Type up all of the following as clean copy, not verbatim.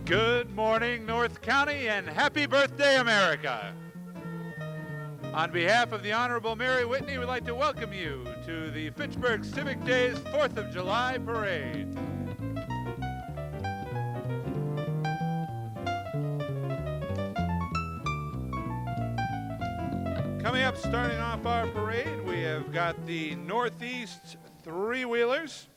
Good morning, North County, and happy birthday, America. On behalf of the Honorable Mary Whitney, we'd like to welcome you to the Fitchburg Civic Days 4th of July Parade. Coming up, starting off our parade, we have got the Northeast three-wheelers.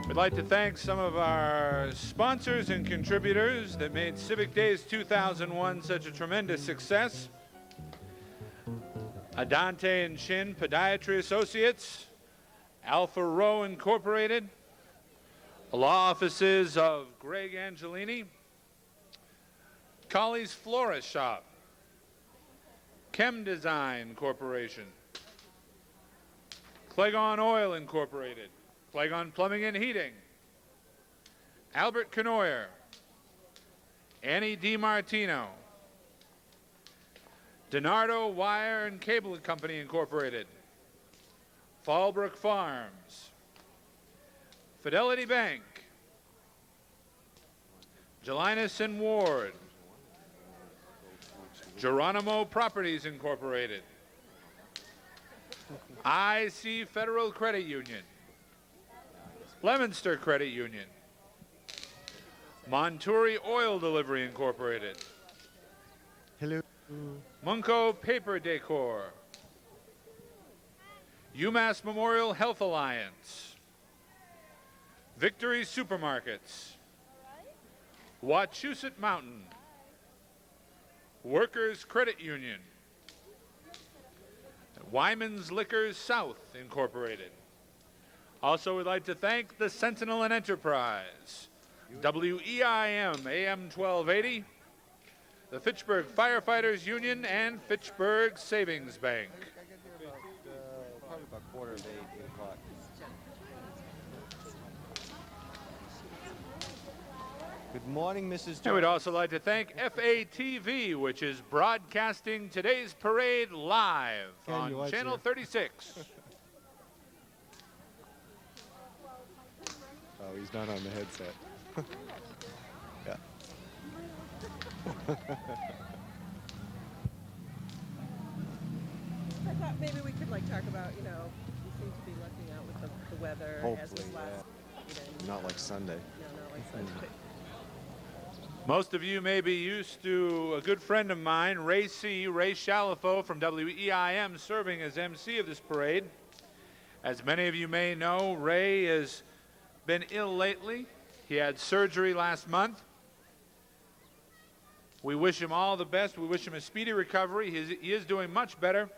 We'd like to thank some of our sponsors and contributors that made Civic Days 2001 such a tremendous success. Adante and Shin Podiatry Associates, Alpha Row Incorporated, law offices of Greg Angelini, Colley's Florist Shop, Chem Design Corporation, Clegon Oil Incorporated, Clegon Plumbing and Heating, Albert Canoyer, Annie DiMartino, DiNardo Wire and Cable Company Incorporated, Fallbrook Farms, Fidelity Bank, Jelinus and Ward, Geronimo Properties Incorporated, IC Federal Credit Union, Leominster Credit Union, Monturi Oil Delivery Incorporated, Hello. Munco Paper Decor, UMass Memorial Health Alliance, Victory Supermarkets, Wachusett Mountain, Workers Credit Union, Wyman's Liquors South Incorporated. Also, we'd like to thank the Sentinel and Enterprise, WEIM AM 1280, the Fitchburg Firefighters Union, and Fitchburg Savings Bank. Probably about 7:45, 8 o'clock. Good morning, Mrs. Jones. And we'd also like to thank FATV, which is broadcasting today's parade live on Channel 36. Oh, he's not on the headset. Yeah. I thought maybe we could talk about, we seem to be lucking out with the weather. Hopefully, as this last, Not like Sunday. No, not like Sunday. Most of you may be used to a good friend of mine, Ray Shalafo from WEIM, serving as MC of this parade. As many of you may know, Ray has been ill lately. He had surgery last month. We wish him all the best. We wish him a speedy recovery. He is doing much better,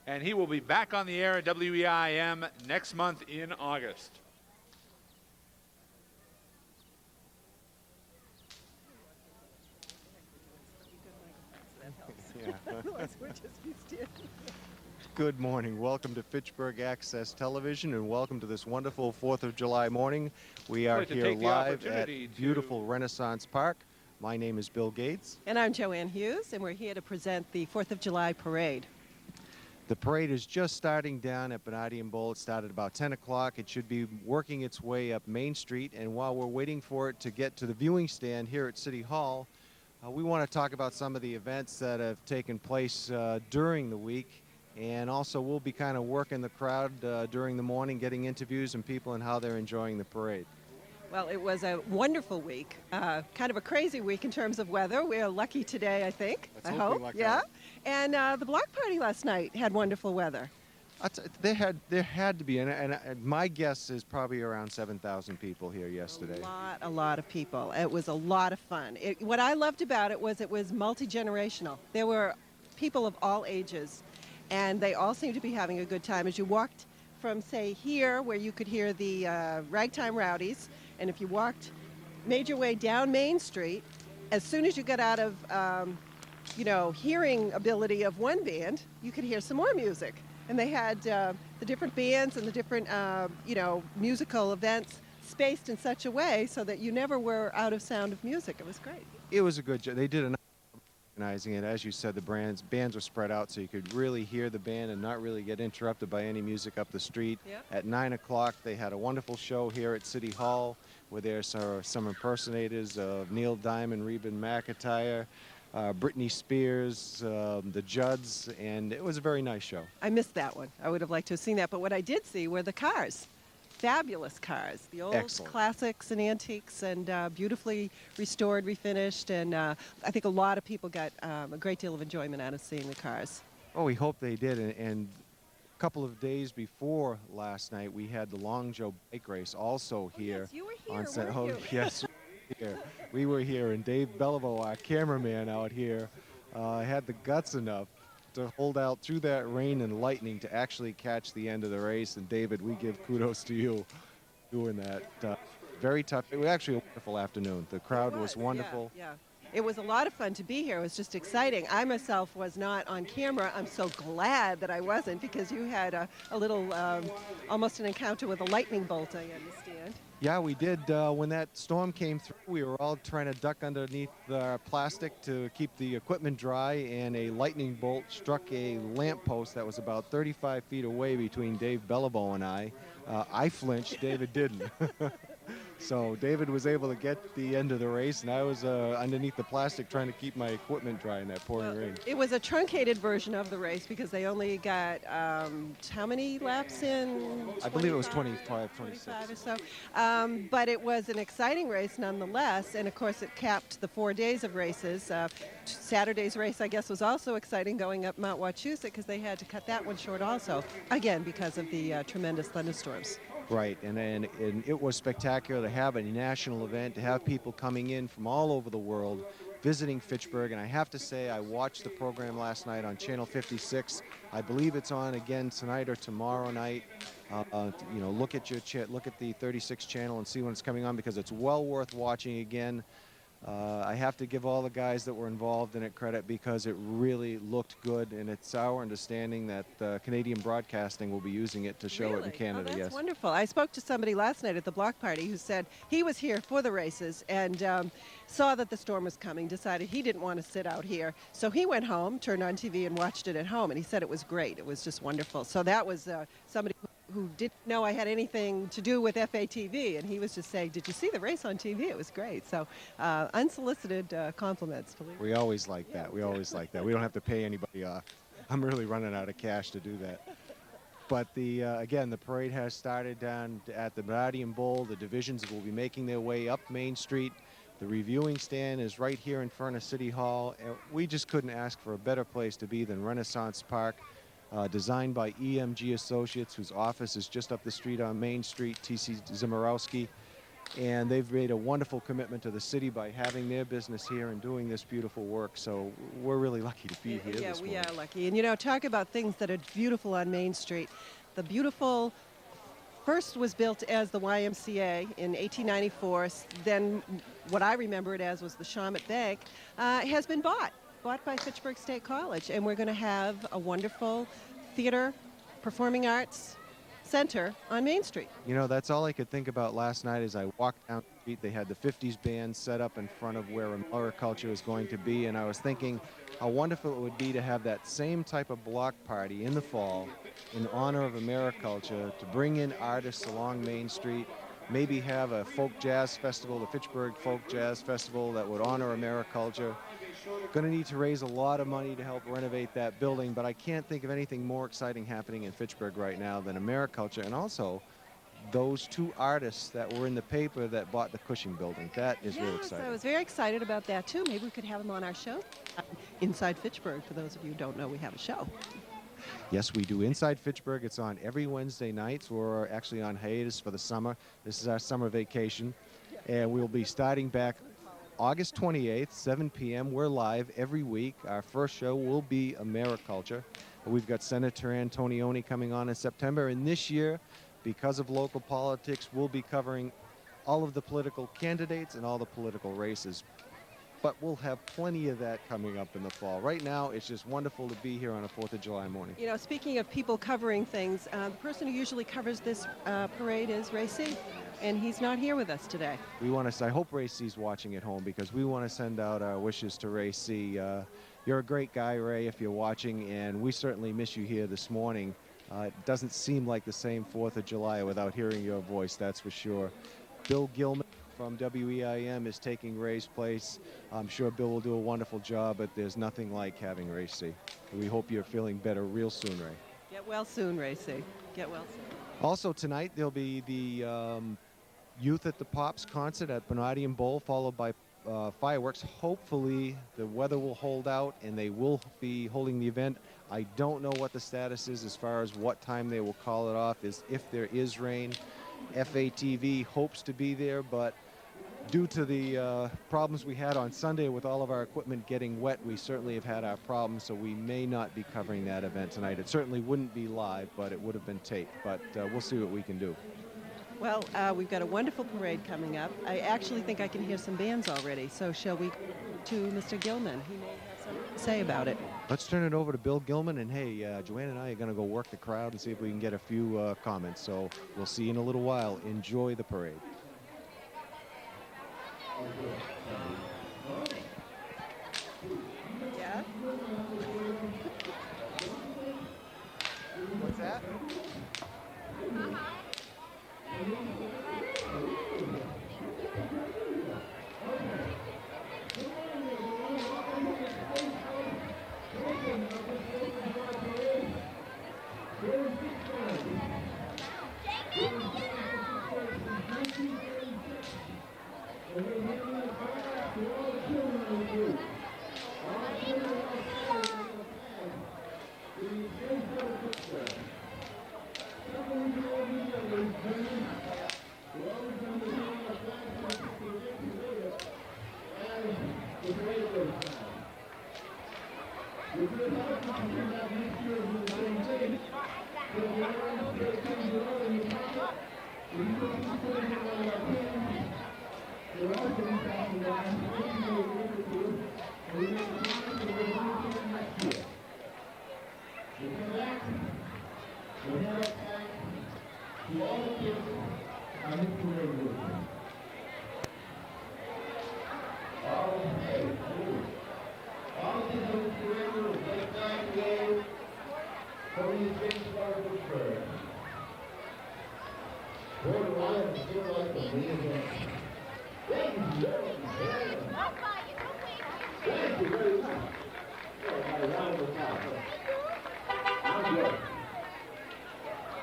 and he will be back on the air at WEIM next month in August. Otherwise, we'll just be standing. Good morning. Welcome to Fitchburg Access Television, and welcome to this wonderful 4th of July morning. We are I'd like to here take the live at opportunity beautiful Renaissance Park. My name is Bill Gates. And I'm Joanne Hughes, and we're here to present the 4th of July Parade. The parade is just starting down at Benadian Bowl. It started about 10 o'clock. It should be working its way up Main Street. And while we're waiting for it to get to the viewing stand here at City Hall, we want to talk about some of the events that have taken place during the week. And also we'll be kind of working the crowd during the morning, getting interviews and people and how they're enjoying the parade. Well, it was a wonderful week, kind of a crazy week in terms of weather. We're lucky today, I think. Let's I hope hope. we luck Yeah. out. And the block party last night had wonderful weather. There had to be, and my guess is probably around 7,000 people here yesterday. A lot of people. It was a lot of fun. What I loved about it was multi-generational. There were people of all ages, and they all seemed to be having a good time. As you walked from, say, here, where you could hear the Ragtime Rowdies, and if you made your way down Main Street, as soon as you got out of, hearing ability of one band, you could hear some more music. And they had the different bands and the different, musical events spaced in such a way so that you never were out of sound of music. It was great. It was a good job. They did a nice job organizing it. As you said, the bands were spread out so you could really hear the band and not really get interrupted by any music up the street. Yep. At 9 o'clock, they had a wonderful show here at City Hall where there's some impersonators of Neil Diamond, Reba McEntire, Britney Spears, the Judds, and it was a very nice show. I missed that one. I would have liked to have seen that. But what I did see were the cars. Fabulous cars. The old Excellent. Classics and antiques and beautifully restored, refinished. And I think a lot of people got a great deal of enjoyment out of seeing the cars. Oh, we hope they did. And a couple of days before last night, we had the Long Joe bike race also here. Yes, you were here, on set. weren't you? Yes, here. We were here, and Dave Beliveau, our cameraman out here, had the guts enough to hold out through that rain and lightning to actually catch the end of the race. And David, we give kudos to you doing that. Very tough. It was actually a wonderful afternoon. The crowd was wonderful. Yeah. It was a lot of fun to be here. It was just exciting. I myself was not on camera. I'm so glad that I wasn't because you had a little, almost an encounter with a lightning bolt, I understand. Yeah, we did. When that storm came through, we were all trying to duck underneath the plastic to keep the equipment dry, and a lightning bolt struck a lamppost that was about 35 feet away between Dave Beliveau and I. I flinched. David didn't. So David was able to get the end of the race, and I was underneath the plastic trying to keep my equipment dry in that pouring rain. It was a truncated version of the race because they only got how many laps in? I believe it was 25, 26. 25 or so. But it was an exciting race nonetheless, and of course it capped the 4 days of races. Saturday's race, I guess, was also exciting going up Mount Wachusett because they had to cut that one short also, again because of the tremendous thunderstorms. Right, and it was spectacular to have a national event, to have people coming in from all over the world visiting Fitchburg. And I have to say, I watched the program last night on Channel 56. I believe it's on again tonight or tomorrow night. Look at look at the 36 channel and see when it's coming on because it's well worth watching again. I have to give all the guys that were involved in it credit because it really looked good, and it's our understanding that Canadian Broadcasting will be using it to show it in Canada. Oh, that's yes. wonderful. I spoke to somebody last night at the block party who said he was here for the races and saw that the storm was coming, decided he didn't want to sit out here. So he went home, turned on TV, and watched it at home, and he said it was great. It was just wonderful. So that was somebody who didn't know I had anything to do with FATV, and he was just saying, did you see the race on TV? It was great. So unsolicited compliments. We always like that. We always like that. We don't have to pay anybody off. I'm really running out of cash to do that. But again, the parade has started down at the Benadian Bowl. The divisions will be making their way up Main Street. The reviewing stand is right here in front of City Hall. And we just couldn't ask for a better place to be than Renaissance Park. Designed by EMG Associates, whose office is just up the street on Main Street, T.C. Zimorowski. And they've made a wonderful commitment to the city by having their business here and doing this beautiful work. So we're really lucky to be here this morning. Yeah, we are lucky. And, talk about things that are beautiful on Main Street. The beautiful first was built as the YMCA in 1894. Then what I remember it as was the Shawmut Bank. Has been bought by Fitchburg State College. And we're going to have a wonderful theater, performing arts center on Main Street. You know, that's all I could think about last night as I walked down the street. They had the 50s band set up in front of where Americulture is going to be, and I was thinking how wonderful it would be to have that same type of block party in the fall in honor of Americulture, to bring in artists along Main Street, maybe have a folk jazz festival, the Fitchburg Folk Jazz Festival, that would honor Americulture. Going to need to raise a lot of money to help renovate that building, but I can't think of anything more exciting happening in Fitchburg right now than Americulture, and also those two artists that were in the paper that bought the Cushing building. That is really exciting. I was very excited about that too. Maybe we could have them on our show. Inside Fitchburg, for those of you who don't know, we have a show. Yes, we do Inside Fitchburg. It's on every Wednesday nights. We're actually on hiatus for the summer. This is our summer vacation, and we'll be starting back August 28th, 7 p.m. We're live every week. Our first show will be Americulture. We've got Senator Antonioni coming on in September, and this year, because of local politics, we'll be covering all of the political candidates and all the political races. But we'll have plenty of that coming up in the fall. Right now, it's just wonderful to be here on a 4th of July morning. You know, speaking of people covering things, the person who usually covers this parade is Ray C., and he's not here with us today. We want to, I hope Ray C's watching at home, because we want to send out our wishes to Ray C. You're a great guy, Ray, if you're watching, and we certainly miss you here this morning. It doesn't seem like the same 4th of July without hearing your voice, that's for sure. Bill Gilman from WEIM is taking Ray's place. I'm sure Bill will do a wonderful job, but there's nothing like having Ray C. We hope you're feeling better real soon, Ray. Get well soon, Ray C. Get well soon. Also tonight, there'll be the Youth at the Pops concert at Bernardian Bowl, followed by fireworks. Hopefully the weather will hold out and they will be holding the event. I don't know what the status is as far as what time they will call it off, is if there is rain. FATV hopes to be there, but due to the problems we had on Sunday with all of our equipment getting wet, we certainly have had our problems, so we may not be covering that event tonight. It certainly wouldn't be live, but it would have been taped, but we'll see what we can do. Well, we've got a wonderful parade coming up. I actually think I can hear some bands already, so shall we go to Mr. Gilman? He may have something to say about it. Let's turn it over to Bill Gilman, and hey, Joanne and I are going to go work the crowd and see if we can get a few comments. So we'll see you in a little while. Enjoy the parade. Yeah? What's that?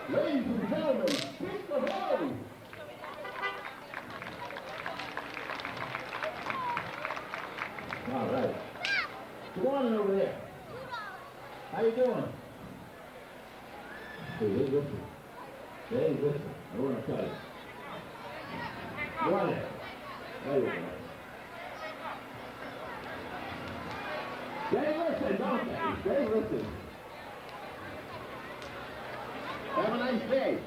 Ladies and gentlemen, keep the party. All right. Good morning over there. How you doing? Hey, listen. Hey, listen. I want to tell you. Go on there. There you go. They listen, don't they? They listen. Have a nice day.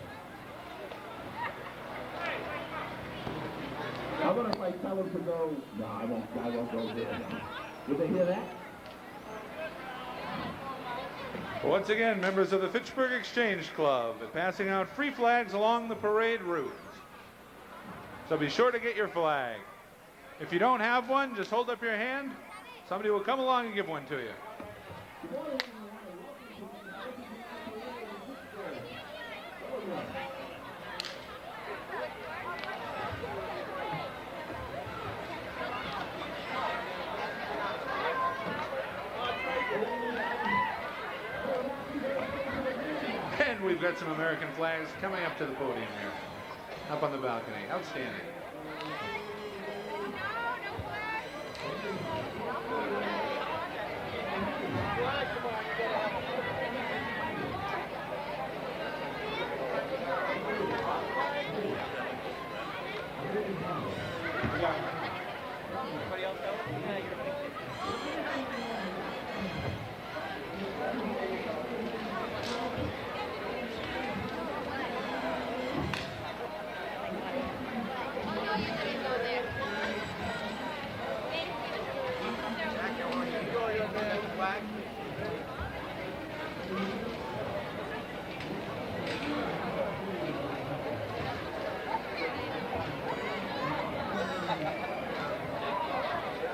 How about if I tell them to go? No, I won't go there. Did they hear that? Once again, members of the Fitchburg Exchange Club are passing out free flags along the parade route. So be sure to get your flag. If you don't have one, just hold up your hand. Somebody will come along and give one to you. And we've got some American flags coming up to the podium here, up on the balcony. Outstanding.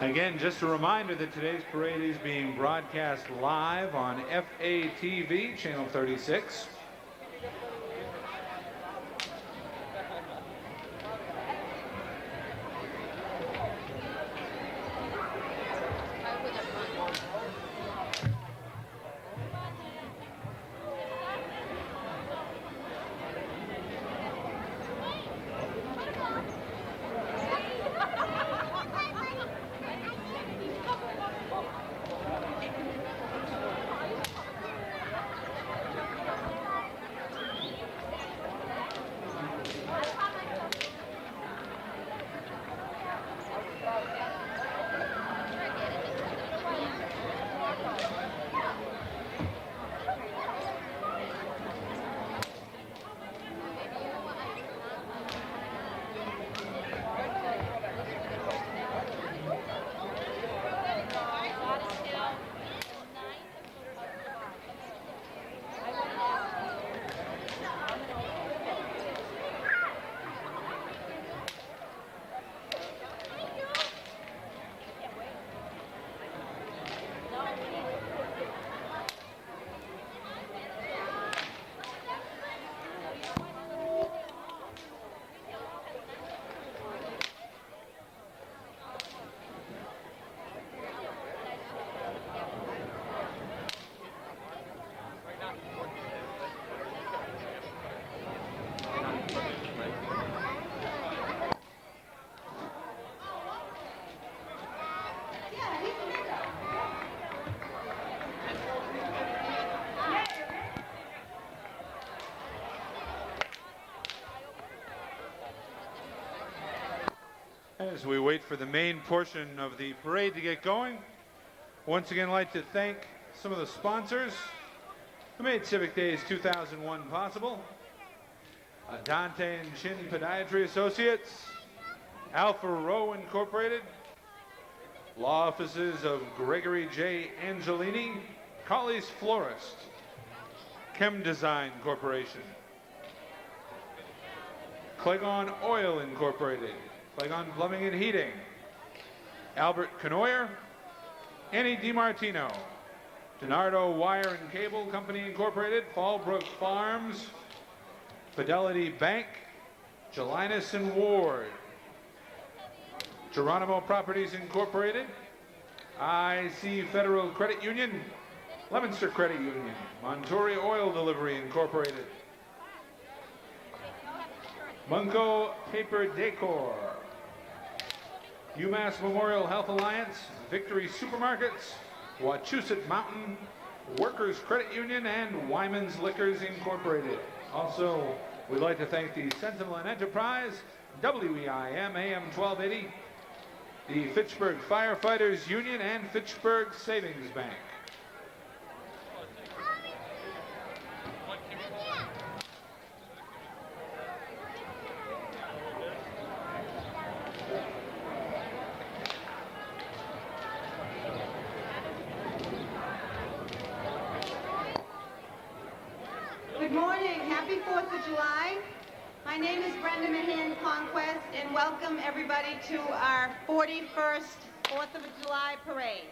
Again, just a reminder that today's parade is being broadcast live on FATV, channel 36. As we wait for the main portion of the parade to get going, once again I'd like to thank some of the sponsors who made Civic Days 2001 possible. Dante and Chin Podiatry Associates, Alpha Row Incorporated, law offices of Gregory J. Angelini, Colley's Florist, Chem Design Corporation, Clegon Oil Incorporated, Clegon Plumbing and Heating, Albert Canoyer, Annie DiMartino, Donardo Wire and Cable Company Incorporated, Fallbrook Farms, Fidelity Bank, Gelinas and Ward, Geronimo Properties Incorporated, IC Federal Credit Union, Leominster Credit Union, Montori Oil Delivery Incorporated, Mungo Paper Decor, UMass Memorial Health Alliance, Victory Supermarkets, Wachusett Mountain, Workers Credit Union, and Wyman's Liquors Incorporated. Also, we'd like to thank the Sentinel and Enterprise, WEIM AM 1280, the Fitchburg Firefighters Union, and Fitchburg Savings Bank. name is Brenda Mahan Conquest, and welcome everybody to our 41st 4th of July parade.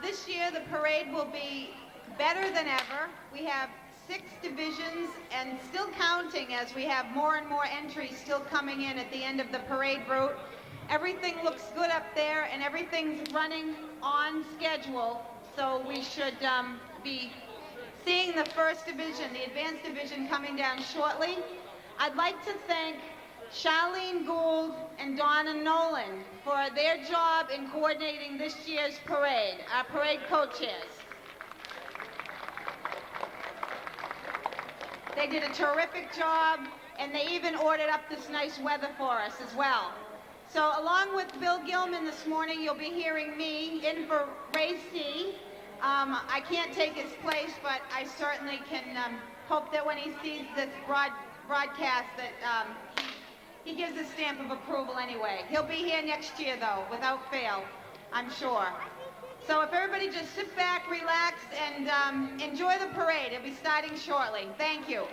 This year the parade will be better than ever. We have 6 divisions and still counting as we have more and more entries still coming in at the end of the parade route. Everything looks good up there and everything's running on schedule, so we should be seeing the first division, the advanced division, coming down shortly. I'd like to thank Charlene Gould and Donna Nolan for their job in coordinating this year's parade, our parade co-chairs. They did a terrific job, and they even ordered up this nice weather for us as well. So along with Bill Gilman this morning, you'll be hearing me in for Ray C. I can't take his place, but I certainly can hope that when he sees this broadcast that he gives a stamp of approval anyway. He'll be here next year, though, without fail, I'm sure. So if everybody just sit back, relax, and enjoy the parade. It'll be starting shortly. Thank you.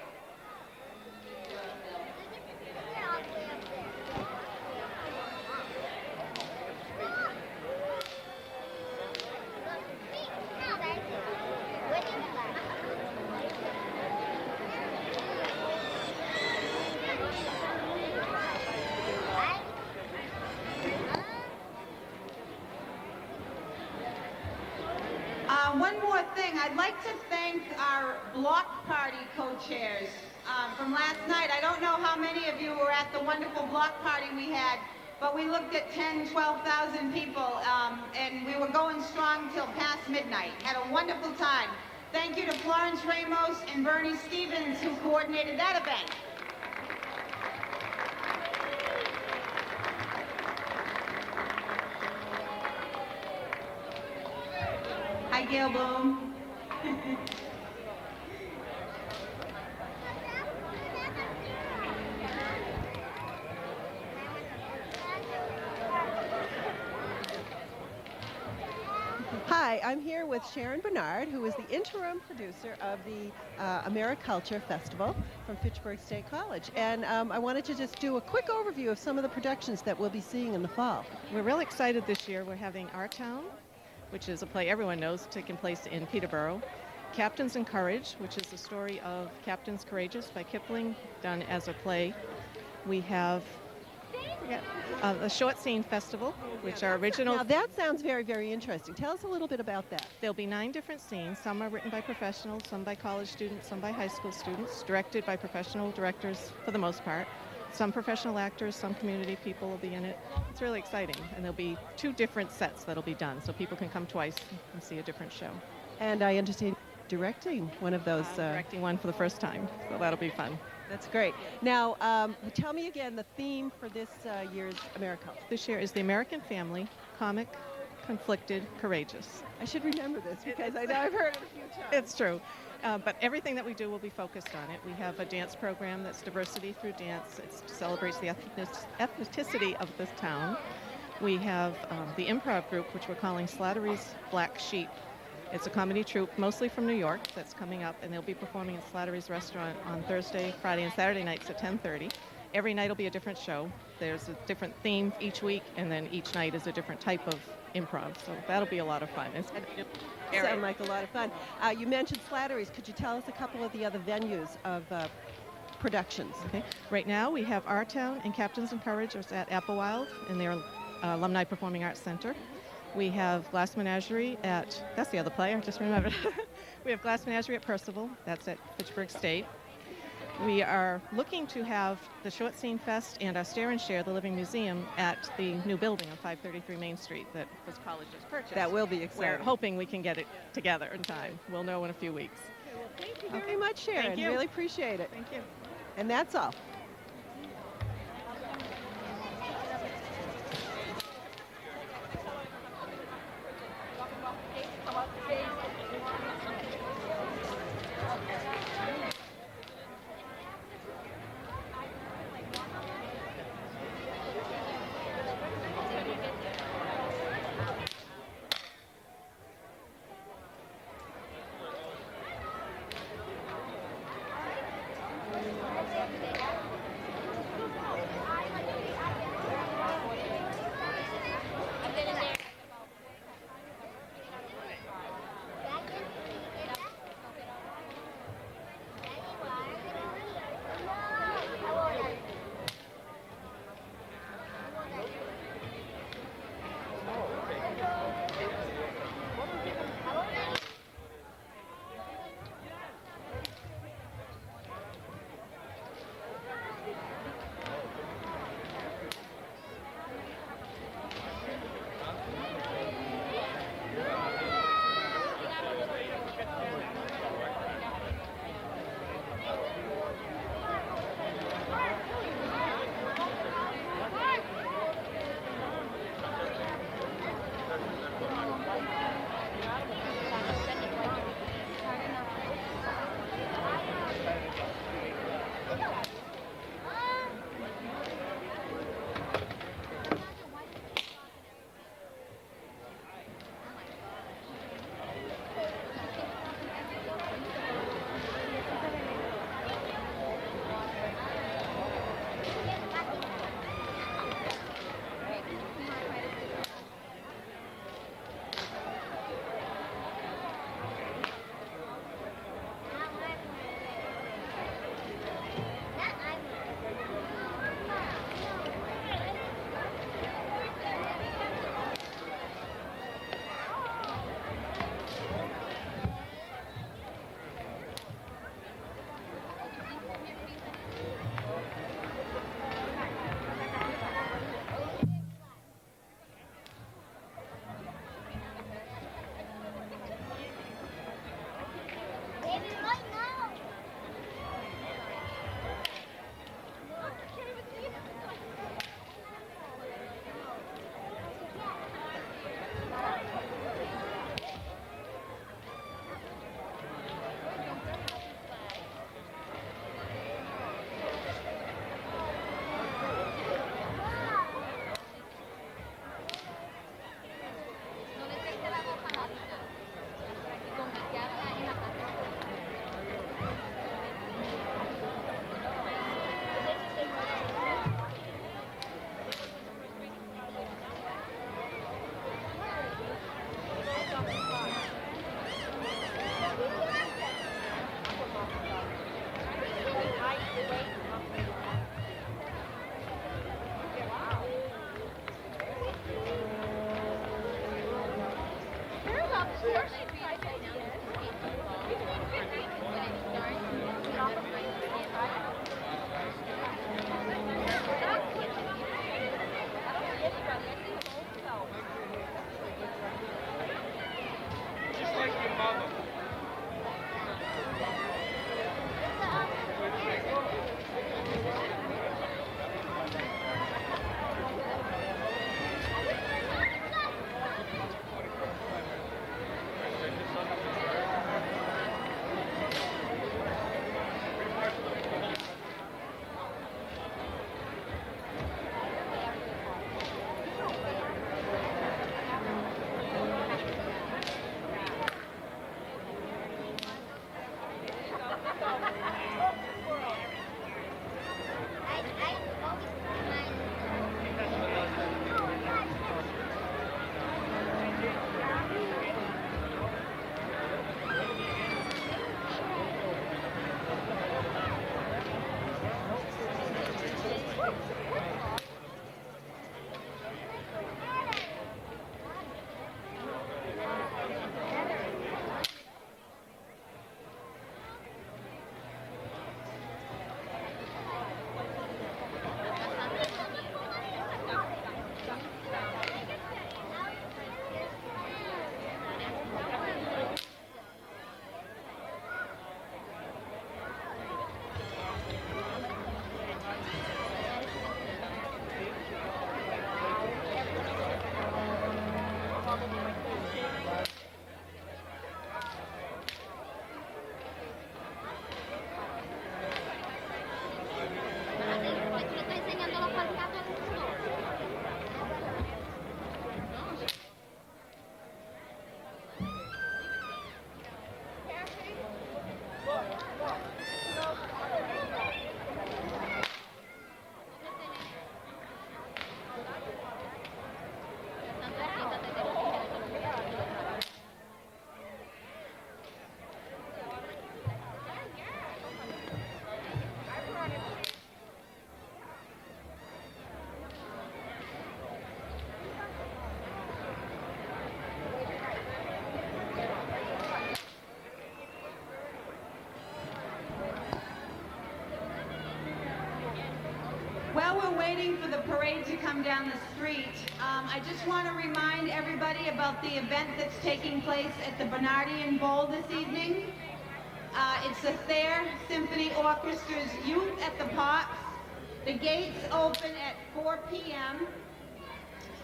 One more thing, I'd like to thank our block party co-chairs from last night. I don't know how many of you were at the wonderful block party we had, but we looked at 10, 12,000 people, and we were going strong till past midnight. Had a wonderful time. Thank you to Florence Ramos and Bernie Stevens, who coordinated that event. Hi, Gail Bloom. Hi, I'm here with Sharon Bernard, who is the interim producer of the AmeriCulture Festival from Fitchburg State College. And I wanted to just do a quick overview of some of the productions that we'll be seeing in the fall. We're real excited this year. We're having Our Town, which is a play everyone knows, taking place in Peterborough. Captains in Courage, which is the story of Captains Courageous by Kipling, done as a play. We have a short scene festival, which are original. Now that sounds very, very interesting. Tell us a little bit about that. There'll be 9 different scenes. Some are written by professionals, some by college students, some by high school students, directed by professional directors for the most part. Some professional actors, some community people will be in it. It's really exciting. And there'll be 2 different sets that'll be done, so people can come twice and see a different show. And I understand directing one of those. Directing one for the first time, so that'll be fun. That's great. Now, tell me again the theme for this year's AmeriCulture. This year is the American family, comic, conflicted, courageous. I should remember this because I know I've heard it a few times. It's true. But everything that we do will be focused on it. We have a dance program that's diversity through dance. It celebrates the ethnicity of this town. We have the improv group, which we're calling Slattery's Black Sheep. It's a comedy troupe, mostly from New York, that's coming up, and they'll be performing at Slattery's restaurant on Thursday, Friday, and Saturday nights at 10:30. Every night will be a different show. There's a different theme each week, and then each night is a different type of improv. So that'll be a lot of fun. Sound like a lot of fun. You mentioned Slattery's. Could you tell us a couple of the other venues of productions? Okay. Right now we have Our Town and Captains in Courage is at Applewild in their Alumni Performing Arts Center. We have Glass Menagerie at, that's the other play, I just remembered. We have Glass Menagerie at Percival, that's at Fitchburg State. We are looking to have the Short Scene Fest and our Stare and Share, the Living Museum, at the new building on 533 Main Street that this college just purchased. That will be exciting. We're hoping we can get it together in time. We'll know in a few weeks. Okay, well, thank you very much, Sharon. Thank you. Really appreciate it. Thank you. And that's all. while we're waiting for the parade to come down the street, I just want to remind everybody about the event that's taking place at the Bernardian Bowl this evening. It's the Thayer Symphony Orchestra's Youth at the Pops. The gates open at 4 p.m.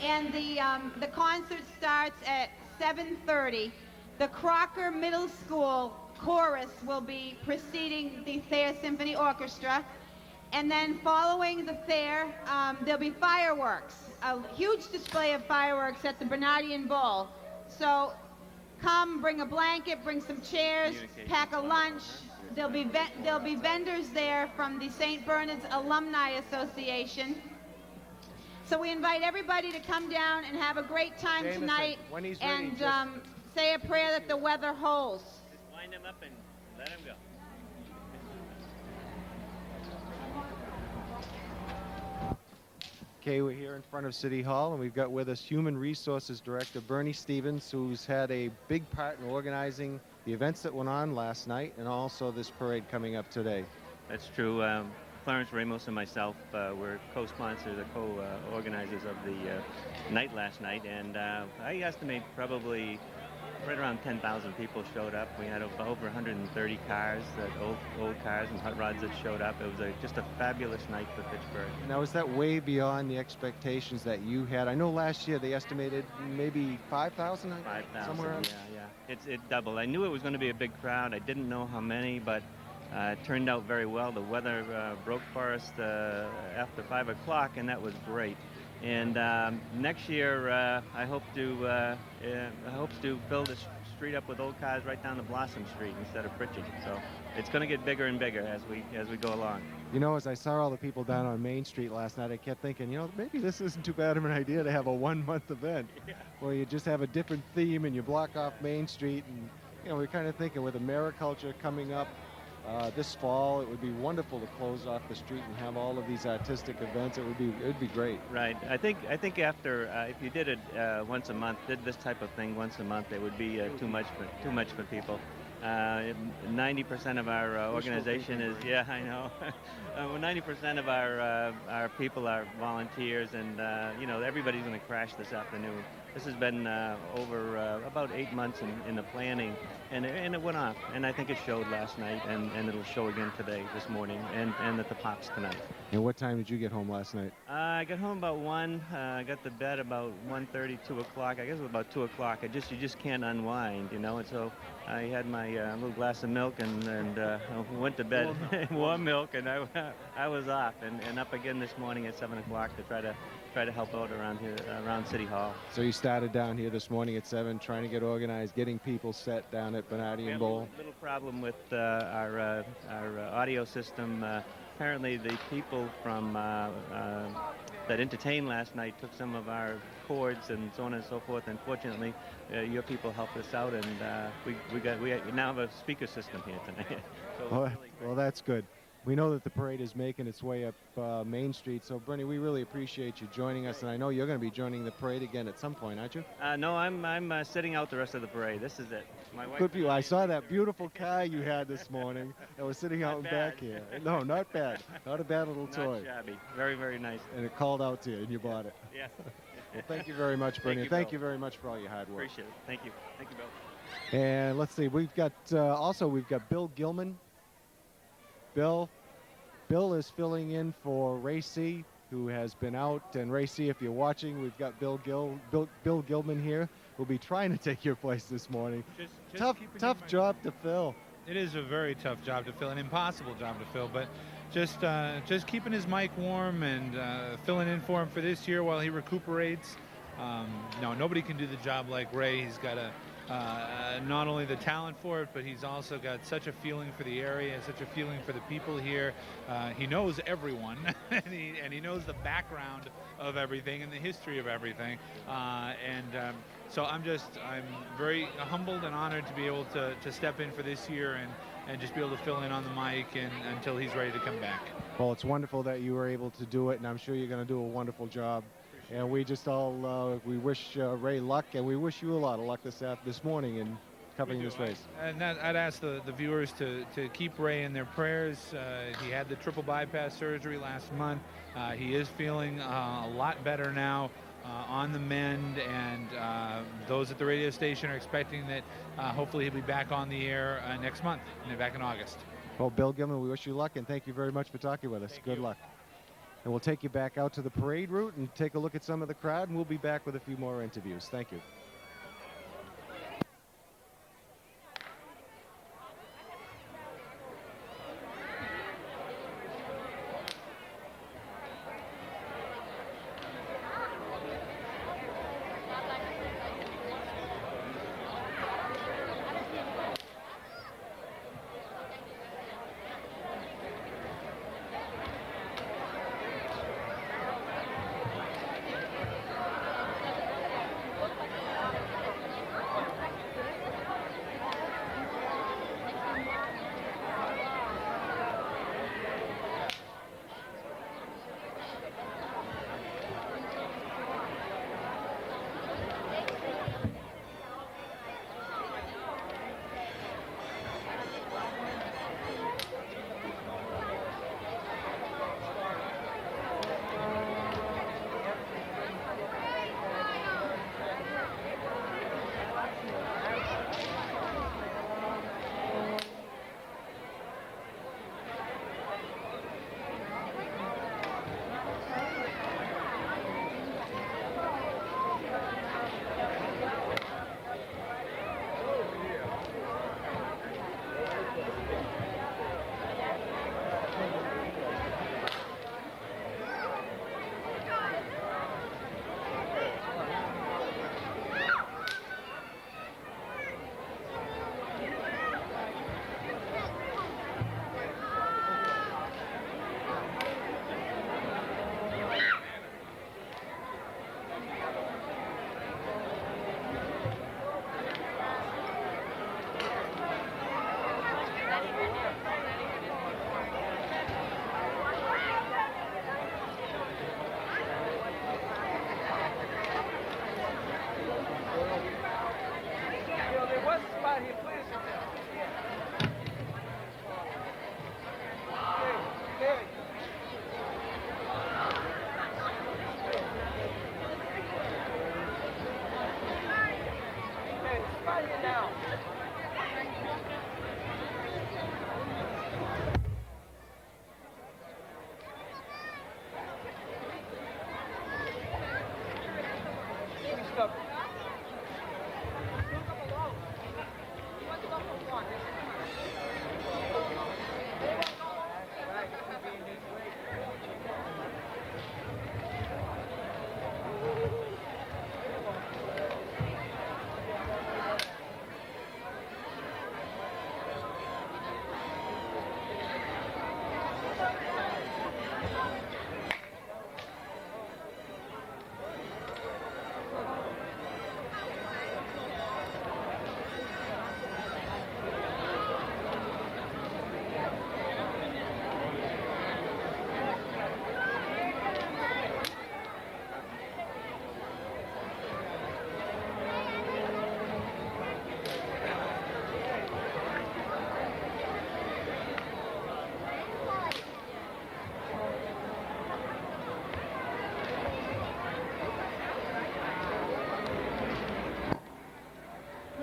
and the concert starts at 7:30. The Crocker Middle School chorus will be preceding the Thayer Symphony Orchestra. And then following the fair, there'll be fireworks, a huge display of fireworks at the Bernardian Bowl. So come, bring a blanket, bring some chairs, pack a lunch. There'll be vendors there from the St. Bernard's Alumni Association. So we invite everybody to come down and have a great time Jameson, tonight when he's ready, and just- say a prayer that the weather holds. Just wind him up and let him go. Okay, we're here in front of City Hall, and we've got with us Human Resources Director Bernie Stevens, who's had a big part in organizing the events that went on last night and also this parade coming up today. That's true. Clarence Ramos and myself were co-sponsors, or co-organizers of the night last night, and I estimate probably right around 10,000 people showed up. We had over 130 cars, old cars and hot rods that showed up. It was just a fabulous night for Fitchburg. Now, is that way beyond the expectations that you had? I know last year they estimated maybe 5,000? 5,000, somewhere around? yeah. It doubled. I knew it was going to be a big crowd. I didn't know how many, but it turned out very well. The weather broke for us after 5 o'clock, and that was great. And next year, I hope to fill the street up with old cars right down to Blossom Street instead of Pritchard. So it's going to get bigger and bigger as we go along. You know, as I saw all the people down on Main Street last night, I kept thinking, you know, maybe this isn't too bad of an idea to have a one-month event where you just have a different theme and you block off Main Street. And, you know, we're kind of thinking with Americulture coming up this fall, it would be wonderful to close off the street and have all of these artistic events. It would be great. Right. I think after if you did it once a month, did this type of thing once a month, it would be too much for people. 90% of our organization is, yeah, I know. 90% of our people are volunteers, and you know, everybody's going to crash this afternoon. This has been over about 8 months in the planning, and it went off. And I think it showed last night, and it'll show again today, this morning, and at the Pops tonight. And what time did you get home last night? I got home about 1. I got to bed about 1:30, 2 o'clock. I guess it was about 2 o'clock. You just can't unwind, you know. And so I had my little glass of milk and went to bed. Warm milk, and I was off and up again this morning at 7 o'clock to try to help out around here, around City Hall. So you started down here this morning at 7, trying to get organized, getting people set down at Bernardian Bowl. We had a little problem with our audio system. Apparently the people from that entertained last night took some of our cords and so on and so forth. Unfortunately, your people helped us out, and we now have a speaker system here tonight. So Well, that's good. We know that the parade is making its way up Main Street. So, Bernie, we really appreciate you joining us, and I know you're going to be joining the parade again at some point, aren't you? No, I'm sitting out the rest of the parade. This is it. My wife. Good view. I saw that beautiful car you had this morning that was sitting out in back here. No, not bad. Not a bad little toy. Not shabby. Very, very nice. And it called out to you, and you bought it. Yes. Well, thank you very much, Bernie. Thank Thank you, you very much for all your hard work. Appreciate it. Thank you. Thank you, Bill. And let's see, we've got we've got Bill Gilman. Bill is filling in for Ray C, who has been out. And Ray C, if you're watching, we've got Bill Gilman here, who'll be trying to take your place this morning. Tough job to fill. It is a very tough job to fill, an impossible job to fill, but just keeping his mic warm and filling in for him for this year while he recuperates. No, nobody can do the job like Ray. He's got not only the talent for it, but he's also got such a feeling for the area, such a feeling for the people here. He knows everyone, and he knows the background of everything and the history of everything. So I'm very humbled and honored to be able to step in for this year and just be able to fill in on the mic until he's ready to come back. Well, it's wonderful that you were able to do it, and I'm sure you're going to do a wonderful job. And we just all we wish Ray luck, and we wish you a lot of luck this morning in covering this race. And I'd ask the viewers to keep Ray in their prayers. He had the triple bypass surgery last month. He is feeling a lot better now, on the mend, and those at the radio station are expecting that hopefully he'll be back on the air next month, back in August. Well, Bill Gilman, we wish you luck, and thank you very much for talking with us. Good luck. And we'll take you back out to the parade route and take a look at some of the crowd, and we'll be back with a few more interviews. Thank you.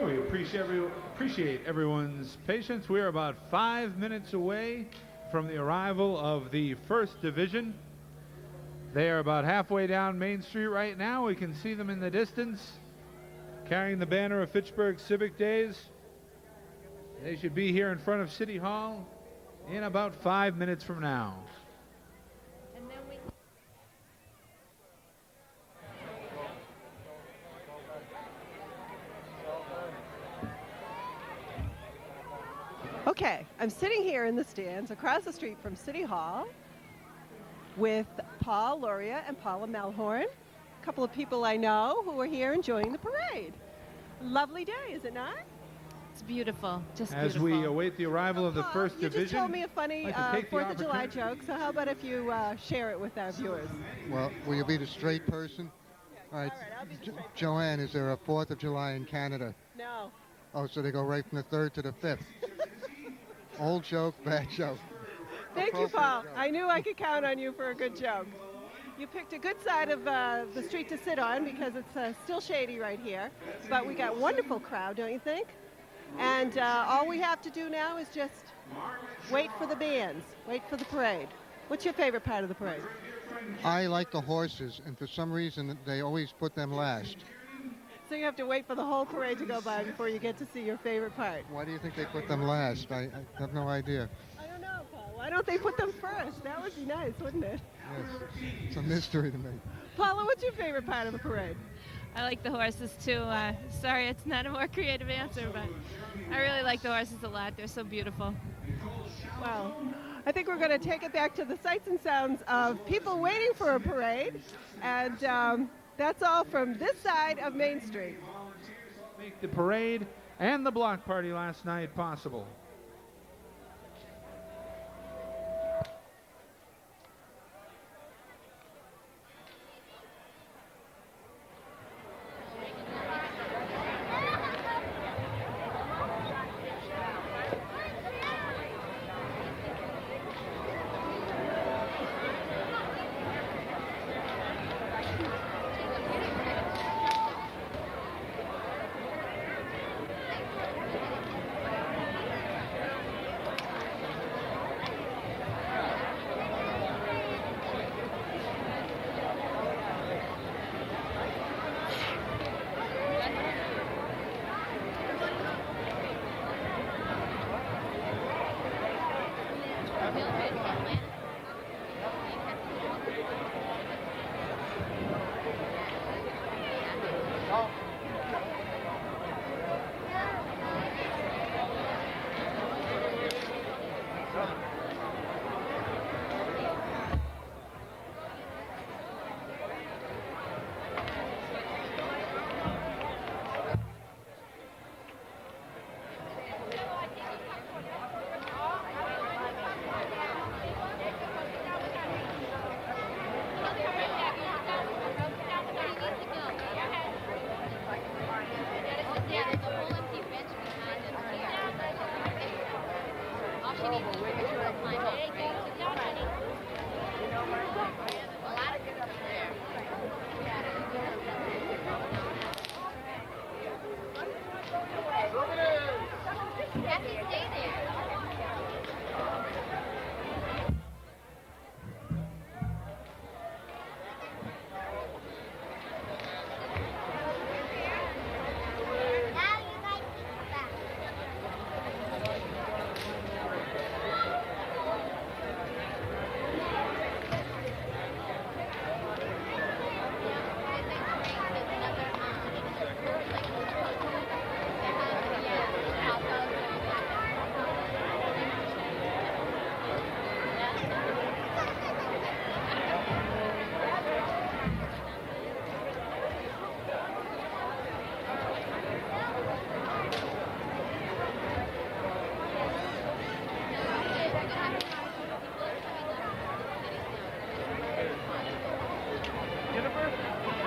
We appreciate everyone's patience. We're about 5 minutes away from the arrival of the First Division. They are about halfway down Main Street right now. We can see them in the distance, carrying the banner of Fitchburg Civic Days. They should be here in front of City Hall in about 5 minutes from now. Okay, I'm sitting here in the stands across the street from City Hall with Paul Luria and Paula Melhorn, a couple of people I know who are here enjoying the parade. Lovely day, is it not? It's beautiful, just As beautiful. we await the arrival of the First You Division. just told me a funny I'd like to take the 4th of July opportunity- joke, so how about if you share it with our viewers? Well, will you be the straight person? All right. All right, I'll be the straight person. Joanne, is there a 4th of July in Canada? No. Oh, so they go right from the 3rd to the 5th. Old joke, bad joke. Thank you, Appropriate Paul. joke. I knew I could count on you for a good joke. You picked a good side of the street to sit on because it's still shady right here. But we got a wonderful crowd, don't you think? And all we have to do now is just wait for the bands, wait for the parade. What's your favorite part of the parade? I like the horses, and for some reason they always put them last. So you have to wait for the whole parade to go by before you get to see your favorite part. Why do you think they put them last? I have no idea. I don't know, Paul. Why don't they put them first? That would be nice, wouldn't it? Yes, it's a mystery to me. Paula, what's your favorite part of the parade? I like the horses too. Sorry, it's not a more creative answer, but I really like the horses a lot. They're so beautiful. Well, I think we're going to take it back to the sights and sounds of people waiting for a parade. And that's all from this side of Main Street. Make the parade and the block party last night possible.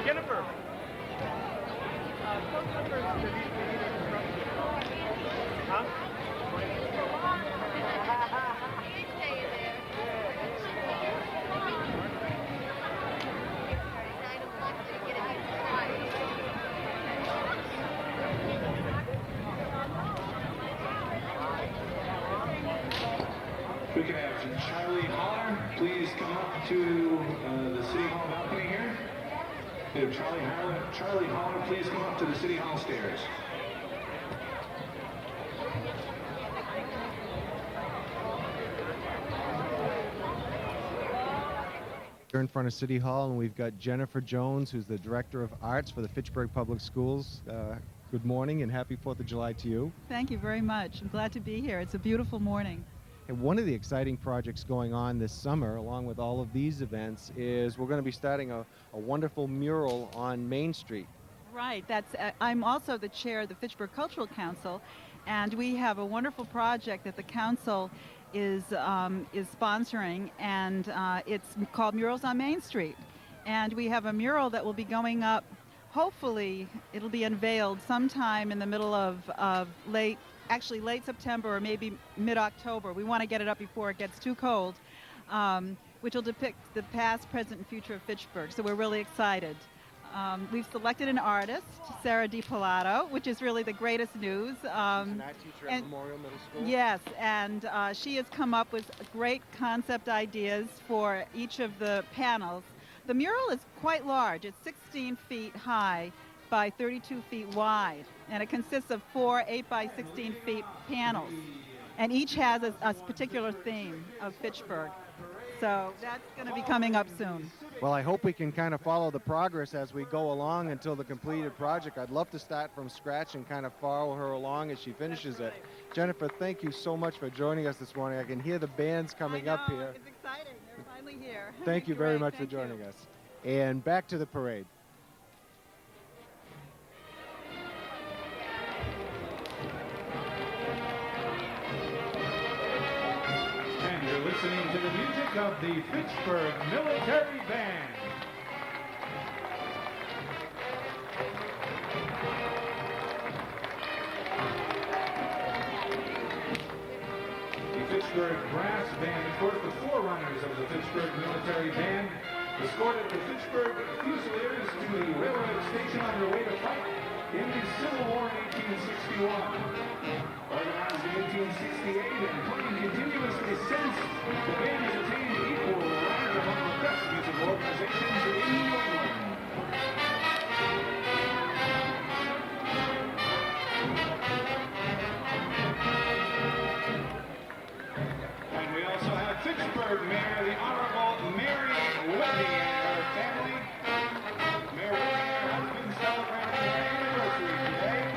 Jennifer. Huh? We can have Charlie Holler please come up to the City Hall balcony here. We have Charlie Holler please come up to the City Hall stairs. We're in front of City Hall, and we've got Jennifer Jones, who's the Director of Arts for the Fitchburg Public Schools. Good morning and happy 4th of July to you. Thank you very much. I'm glad to be here. It's a beautiful morning. And one of the exciting projects going on this summer, along with all of these events, is we're going to be starting a wonderful mural on Main Street. Right. I'm also the chair of the Fitchburg Cultural Council, and we have a wonderful project that the council is sponsoring, and it's called Murals on Main Street. And we have a mural that will be going up hopefully it'll be unveiled sometime in the middle of late September or maybe mid-October. We want to get it up before it gets too cold, which will depict the past, present, and future of Fitchburg. So we're really excited. We've selected an artist, Sarah DiPilato, which is really the greatest news. She's an art teacher at Memorial Middle School. Yes, and she has come up with great concept ideas for each of the panels. The mural is quite large. It's 16 feet high by 32 feet wide, and it consists of 4 8 by 16 feet panels, and each has a particular theme of Fitchburg. So that's going to be coming up soon. Well, I hope we can kind of follow the progress as we go along until the completed project. I'd love to start from scratch and kind of follow her along as she finishes it. Jennifer, thank you so much for joining us this morning. I can hear the bands coming up here. It's exciting. They're finally here. Thank you very much for joining us. And back to the parade. And you're listening to the music of the Fitchburg Military Band. The Fitchburg Brass Band, of course, the forerunners of the Fitchburg Military Band, escorted the Fitchburg Fusiliers to the railroad station on their way to fight in the Civil War in 1861. Organized in 1868 and playing continuously since, the band has attained equal rank among the best musical organizations in New England. And we also have Fitchburg Mayor, the Honorable Mary Whitney and her family. Mayor Whitney has been celebrating her anniversary today.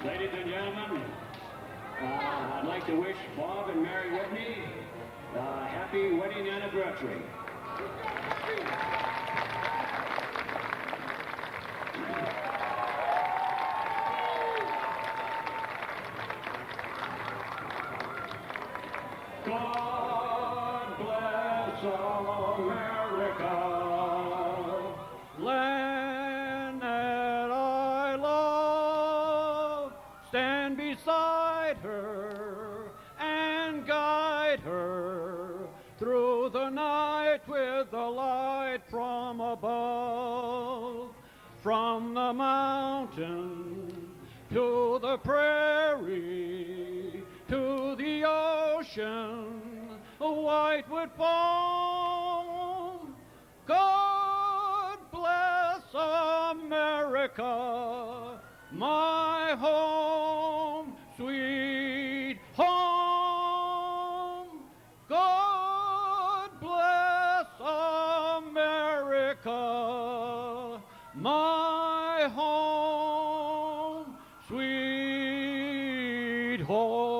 Ladies and gentlemen, I'd like to wish Bob and Mary Whitney a happy wedding anniversary. God bless America, land that I love. Stand beside her and guide her through the night with the light from above. From the mountain to the prairie to the ocean, white would foam. God bless America, my home, sweet home. God bless America, my home, sweet home.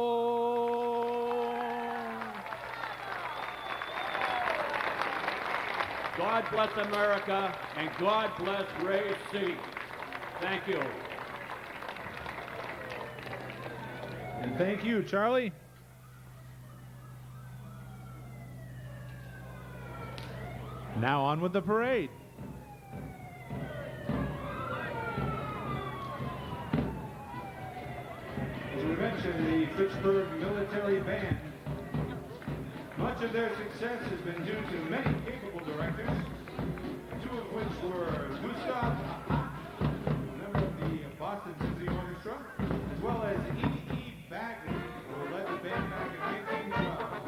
God bless America, and God bless Ray C. Thank you. And thank you, Charlie. Now on with the parade. As we the Fitchburg Military Band. Much of their success has been due to many capable directors, two of which were Gustav, a member of the Boston Symphony Orchestra, as well as E.E. Bagley, who led the band back in 1912.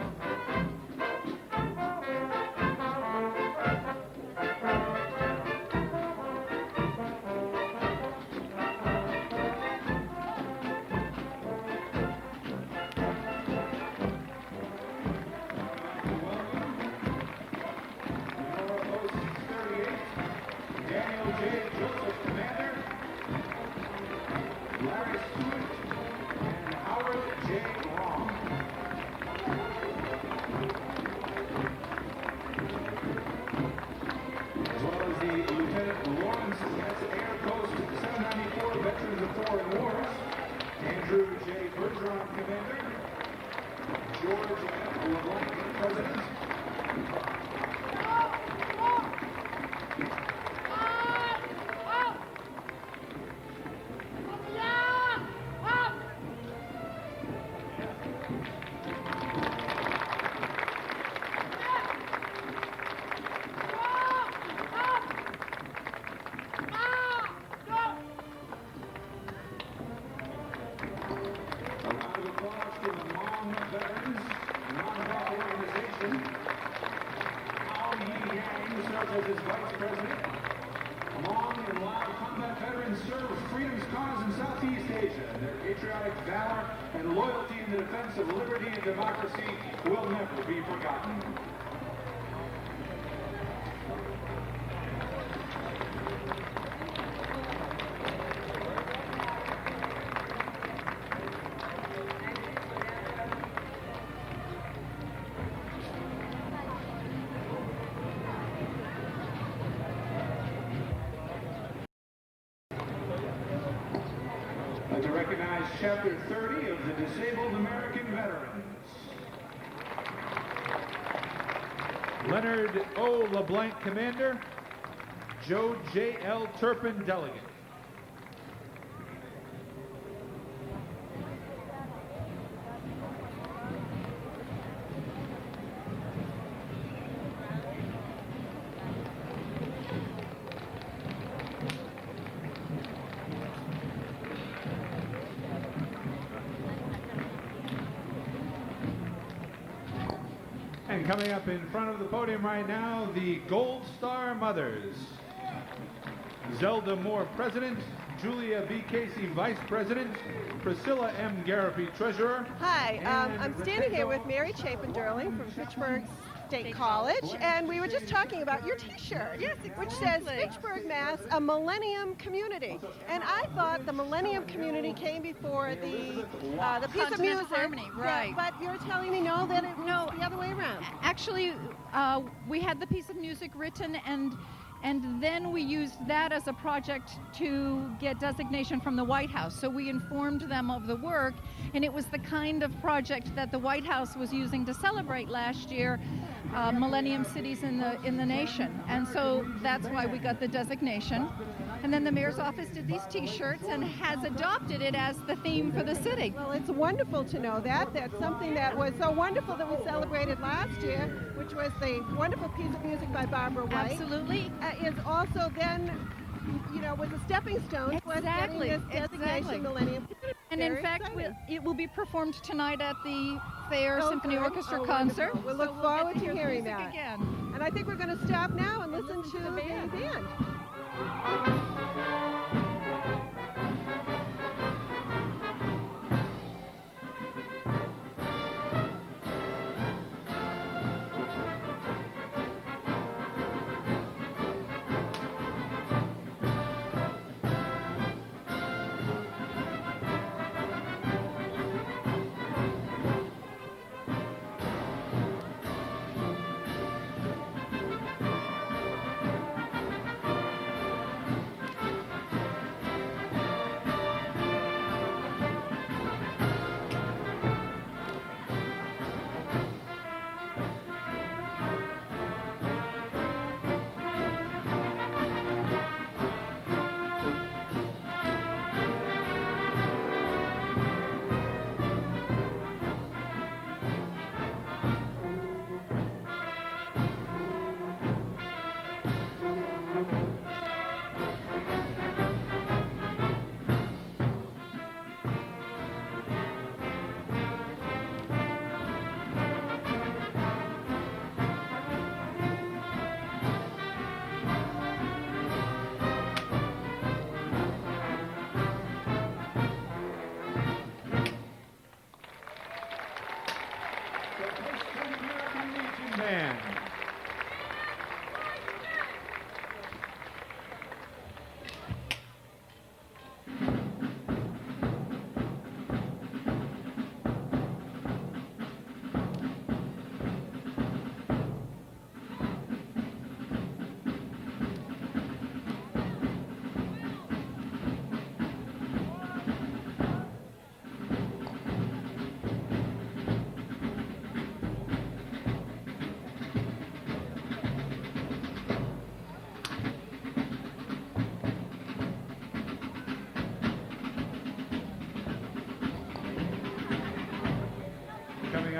As his vice president, Long and Lao combat veterans serve freedom's cause in Southeast Asia. Their patriotic valor and loyalty in the defense of liberty and democracy will never be forgotten. To recognize Chapter 30 of the Disabled American Veterans. Leonard O. LeBlanc, Commander. Joe J.L. Turpin, Delegate. And coming up in front of the podium right now, the Gold Star Mothers. Zelda Moore, President. Julia B. Casey, Vice President. Priscilla M. Garapi, Treasurer. Hi, I'm standing here with Mary Chapin-Durling from Fitchburg State College, and we were just talking about your T-shirt, which says Fitchburg, Mass, a Millennium Community. And I thought the Millennium Community came before the piece of music. Harmony, right. But you're telling me no, that it was the other way around. Actually, we had the piece of music written, and then we used that as a project to get designation from the White House. So we informed them of the work, and it was the kind of project that the White House was using to celebrate last year Millennium Cities in the nation. And so that's why we got the designation. And then the mayor's office did these T-shirts and has adopted it as the theme for the city. Well, it's wonderful to know that. That's something that was so wonderful that we celebrated last year, which was the wonderful piece of music by Barbara White. Absolutely. Is also then, was a stepping stone to us getting this designation Millennium. And in fact, it will be performed tonight at the Fair Symphony Orchestra concert. We'll look forward to hearing music that. Again. And I think we're going to stop now and listen to the band.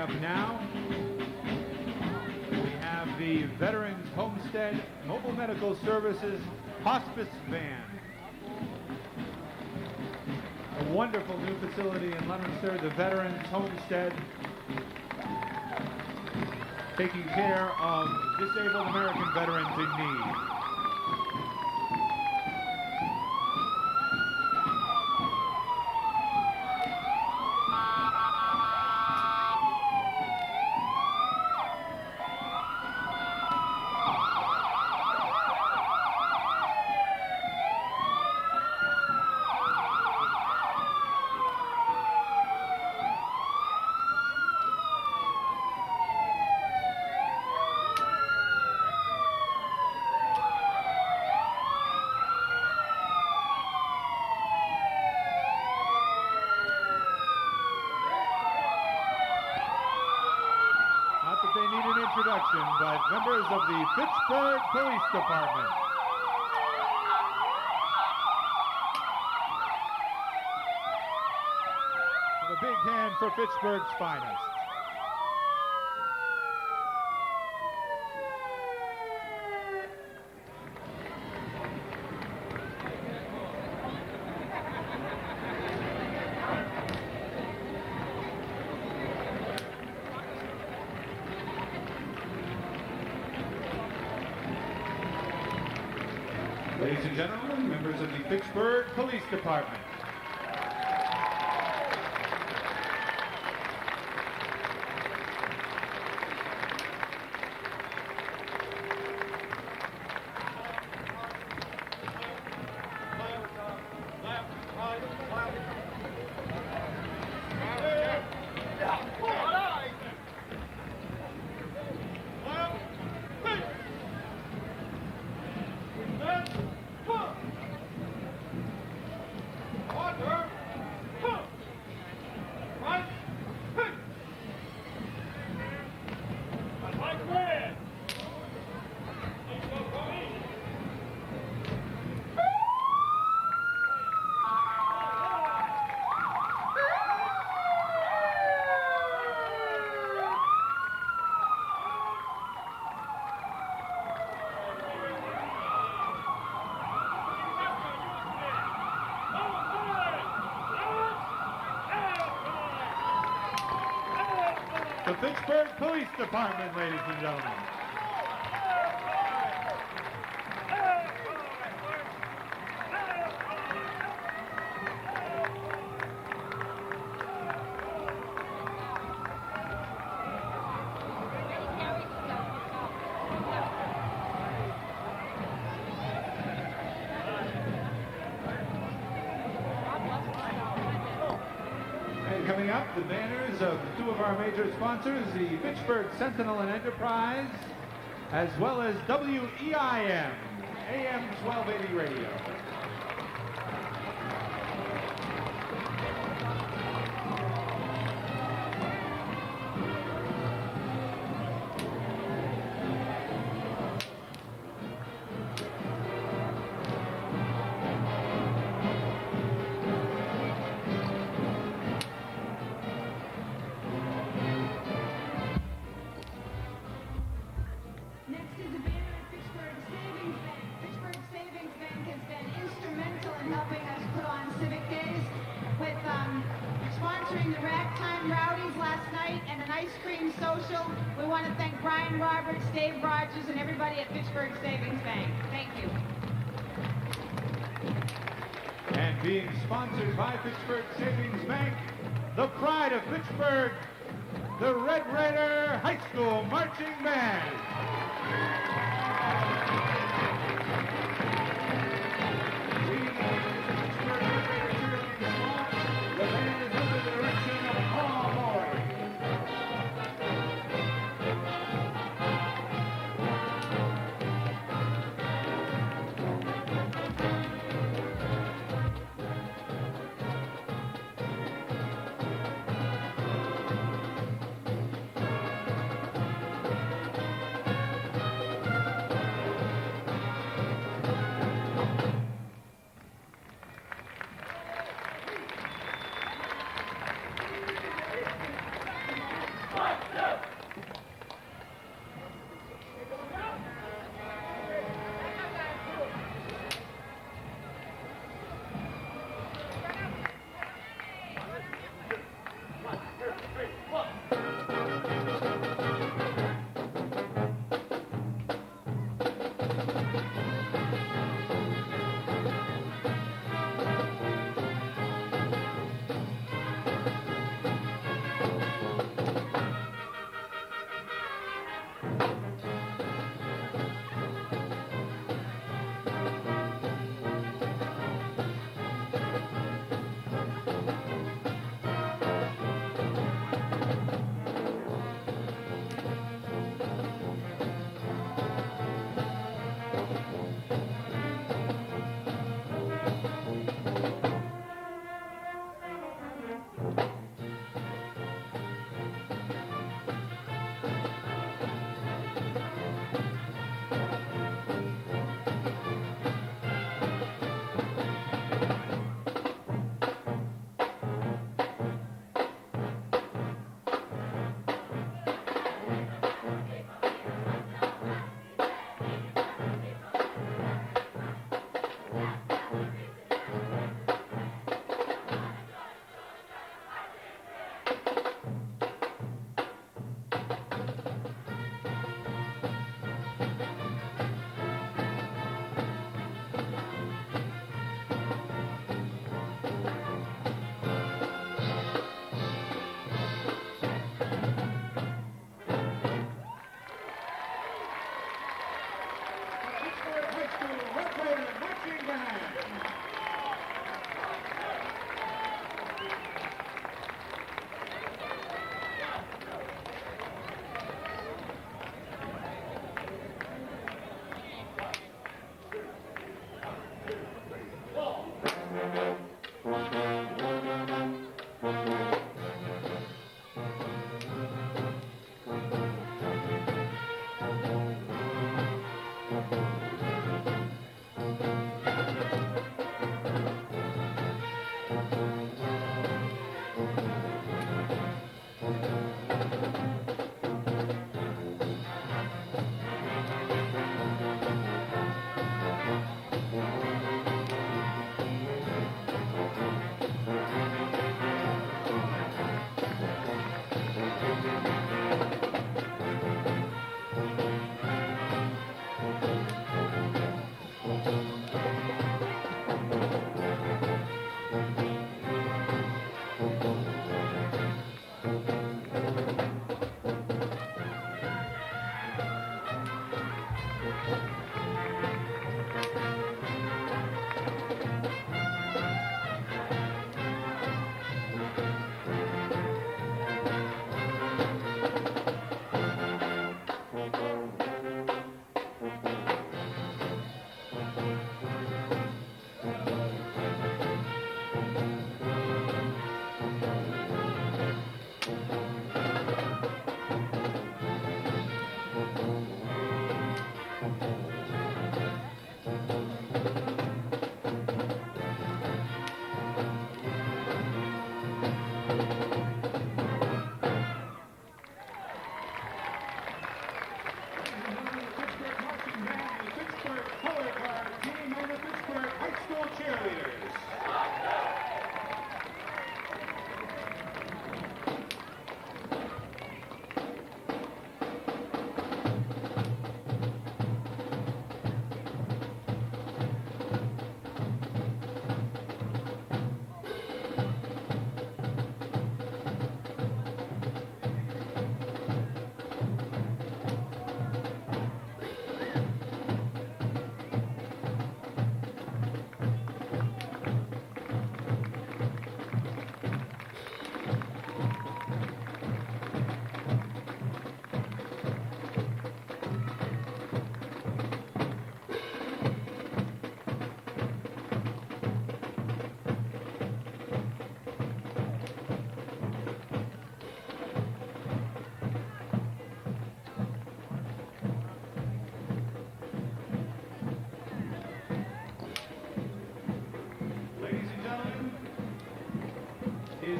up now, we have the Veterans Homestead Mobile Medical Services Hospice Van. A wonderful new facility in Leominster, the Veterans Homestead, taking care of disabled American veterans in need. But members of the Fitchburg Police Department. With a big hand for Fitchburg's finest. Ladies and gentlemen, members of the Fitchburg Police Department. The Fitchburg Police Department, ladies and gentlemen. And coming up, the banners of two of our major sponsors, the Fitchburg Sentinel and Enterprise, as well as WEIM, AM 1280 radio. Next is the banner of Fitchburg Savings Bank. Fitchburg Savings Bank has been instrumental in helping us put on Civic Days with sponsoring the Ragtime Rowdies last night and an ice cream social. We want to thank Brian Roberts, Dave Rogers, and everybody at Fitchburg Savings Bank. Thank you. And being sponsored by Fitchburg Savings Bank, the pride of Fitchburg, the Red Raider High School Marching Band. The band is under the direction of Paul Moore.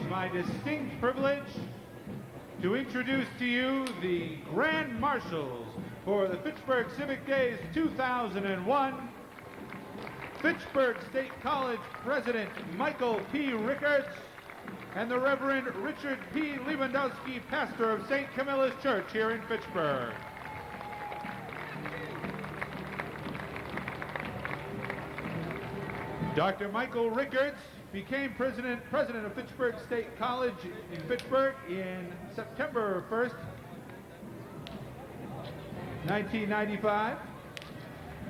my distinct privilege to introduce to you the Grand Marshals for the Fitchburg Civic Days 2001. Fitchburg State College President Michael P. Rickards and the Reverend Richard P. Lewandowski, pastor of St. Camilla's Church here in Fitchburg. Dr. Michael Rickards became president of Fitchburg State College in Fitchburg in September 1st, 1995.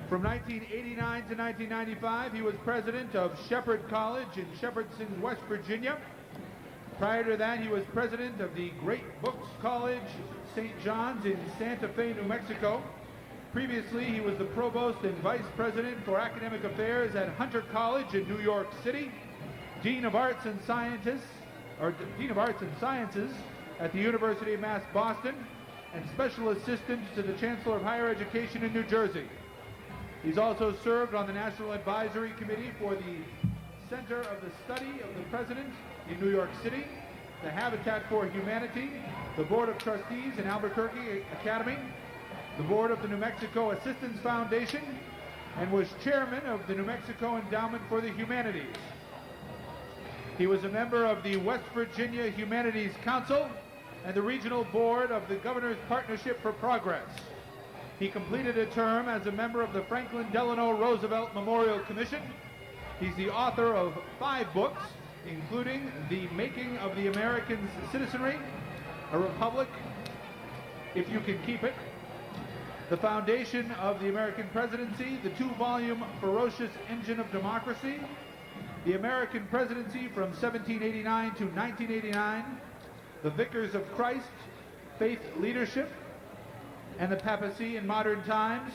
From 1989 to 1995, he was president of Shepherd College in Shepherdson, West Virginia. Prior to that, he was president of the Great Books College, St. John's in Santa Fe, New Mexico. Previously, he was the provost and vice president for academic affairs at Hunter College in New York City, dean of arts and sciences at the University of Mass Boston, and special assistant to the Chancellor of Higher Education in New Jersey. He's also served on the National Advisory Committee for the Center of the Study of the President in New York City, the Habitat for Humanity, the Board of Trustees in Albuquerque Academy, the board of the New Mexico Assistance Foundation, and was chairman of the New Mexico Endowment for the Humanities. He was a member of the West Virginia Humanities Council and the regional board of the Governor's Partnership for Progress. He completed a term as a member of the Franklin Delano Roosevelt Memorial Commission. He's the author of 5 books, including The Making of the American Citizenry, A Republic, If You Can Keep It, The Foundation of the American Presidency, the 2-volume Ferocious Engine of Democracy, The American Presidency from 1789 to 1989, The Vicars of Christ, Faith Leadership, and the Papacy in Modern Times,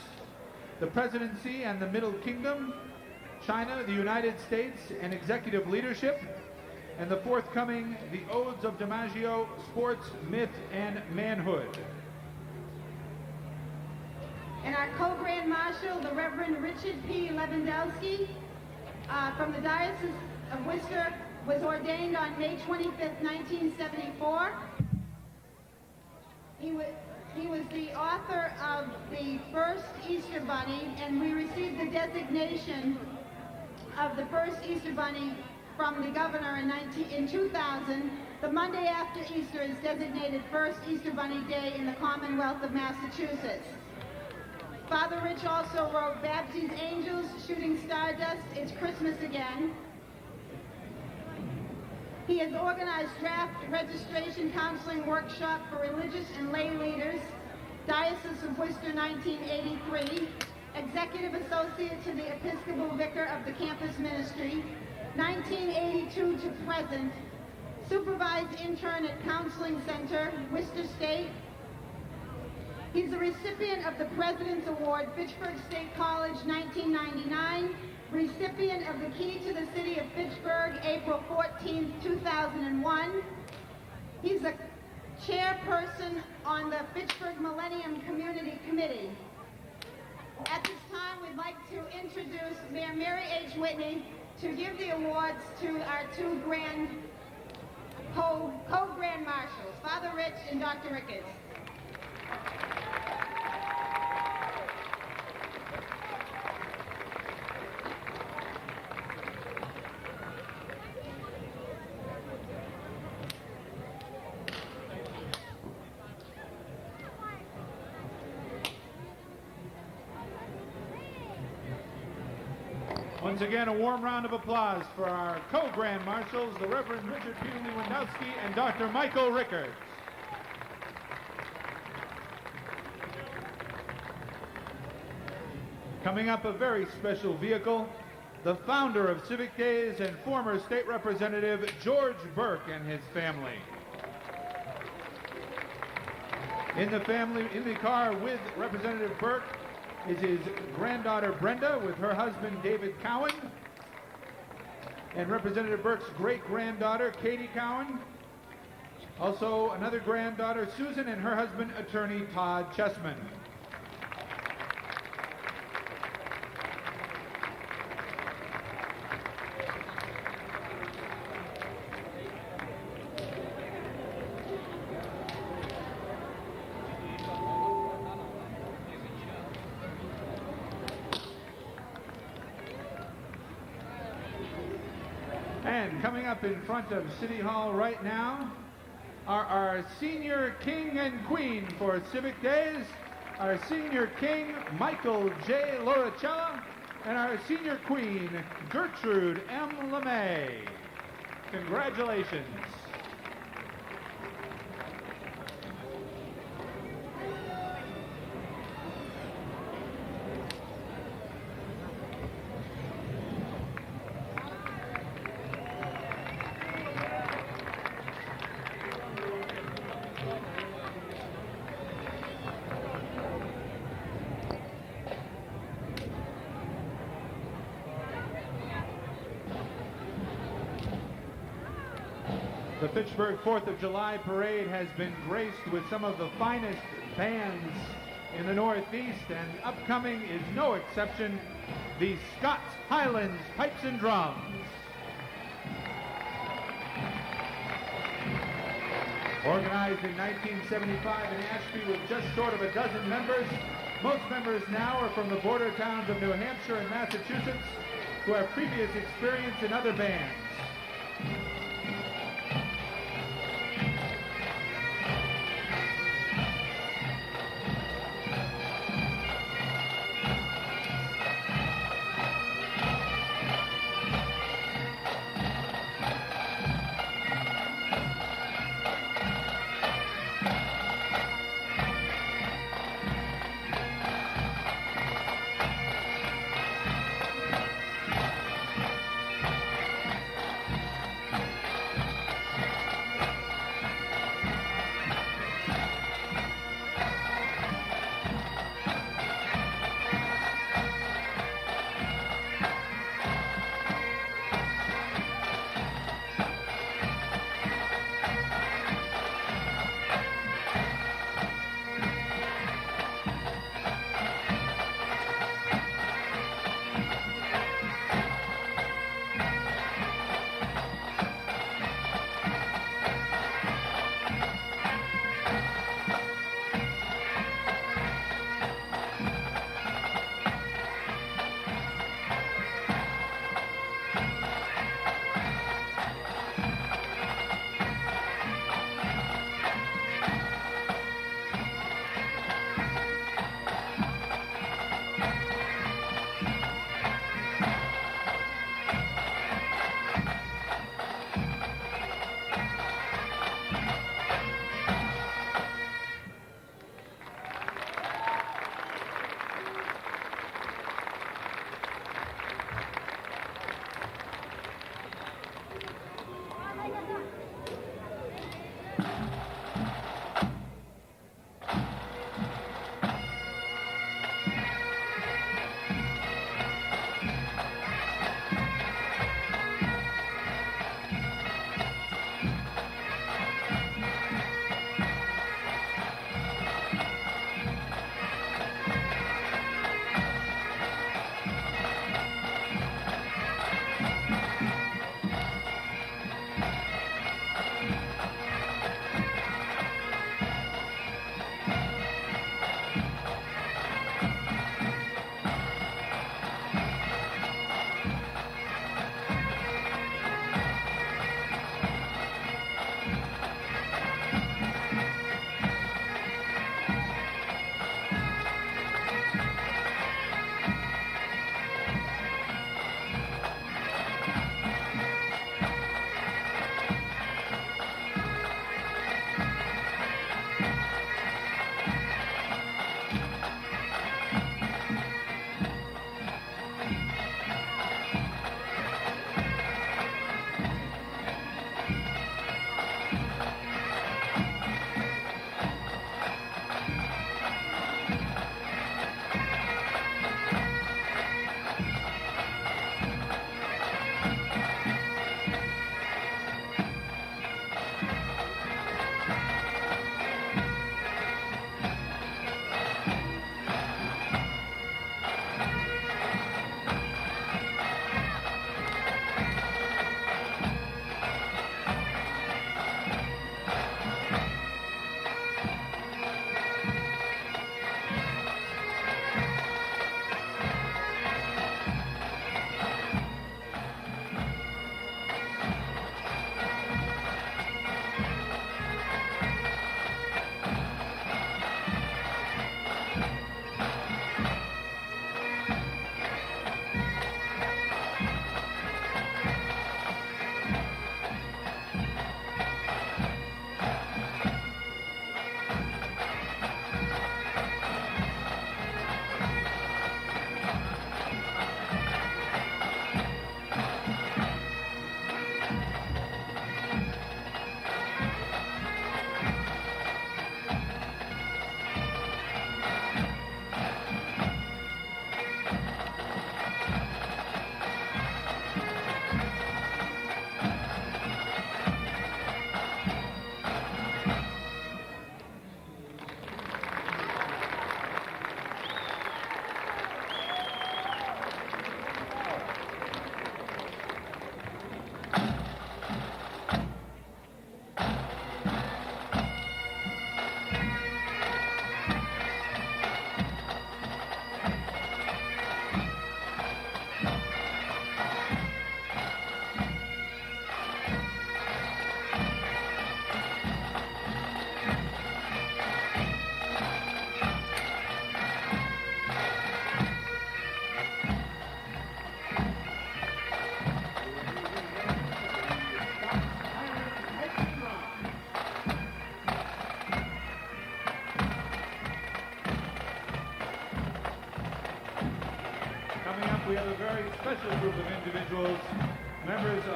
The Presidency and the Middle Kingdom, China, the United States, and Executive Leadership, and the forthcoming The Odes of DiMaggio, Sports, Myth, and Manhood. And our co-grand marshal, the Reverend Richard P. Lewandowski, from the Diocese of Worcester, was ordained on May 25th, 1974. He was the author of the first Easter Bunny, and we received the designation of the first Easter Bunny from the governor in 2000. The Monday after Easter is designated First Easter Bunny Day in the Commonwealth of Massachusetts. Father Rich also wrote Babsy's Angels, Shooting Stardust, It's Christmas Again. He has organized draft registration counseling workshop for religious and lay leaders, Diocese of Worcester 1983, Executive Associate to the Episcopal Vicar of the Campus Ministry, 1982 to present, Supervised Intern at Counseling Center, Worcester State. He's a recipient of the President's Award, Fitchburg State College 1999, recipient of the Key to the City of Fitchburg, April 14, 2001. He's a chairperson on the Fitchburg Millennium Community Committee. At this time, we'd like to introduce Mayor Mary H. Whitney to give the awards to our 2 co-grand marshals, Father Rich and Dr. Rickards. Once again, a warm round of applause for our co-grand marshals, the Reverend Richard P. Lewandowski and Dr. Michael Rickards. Coming up, a very special vehicle, the founder of Civic Days and former state representative George Burke and his family. In the car with Representative Burke is his granddaughter Brenda with her husband David Cowan, and Representative Burke's great-granddaughter Katie Cowan. Also another granddaughter Susan and her husband attorney Todd Chessman. And coming up in front of City Hall right now are our senior king and queen for Civic Days, our senior king, Michael J. Loricella, and our senior queen, Gertrude M. LeMay. Congratulations. The Fitchburg 4th of July Parade has been graced with some of the finest bands in the Northeast, and upcoming is no exception, the Scots Highlands Pipes and Drums. Organized in 1975 in Ashby with just short of a dozen members, most members now are from the border towns of New Hampshire and Massachusetts who have previous experience in other bands.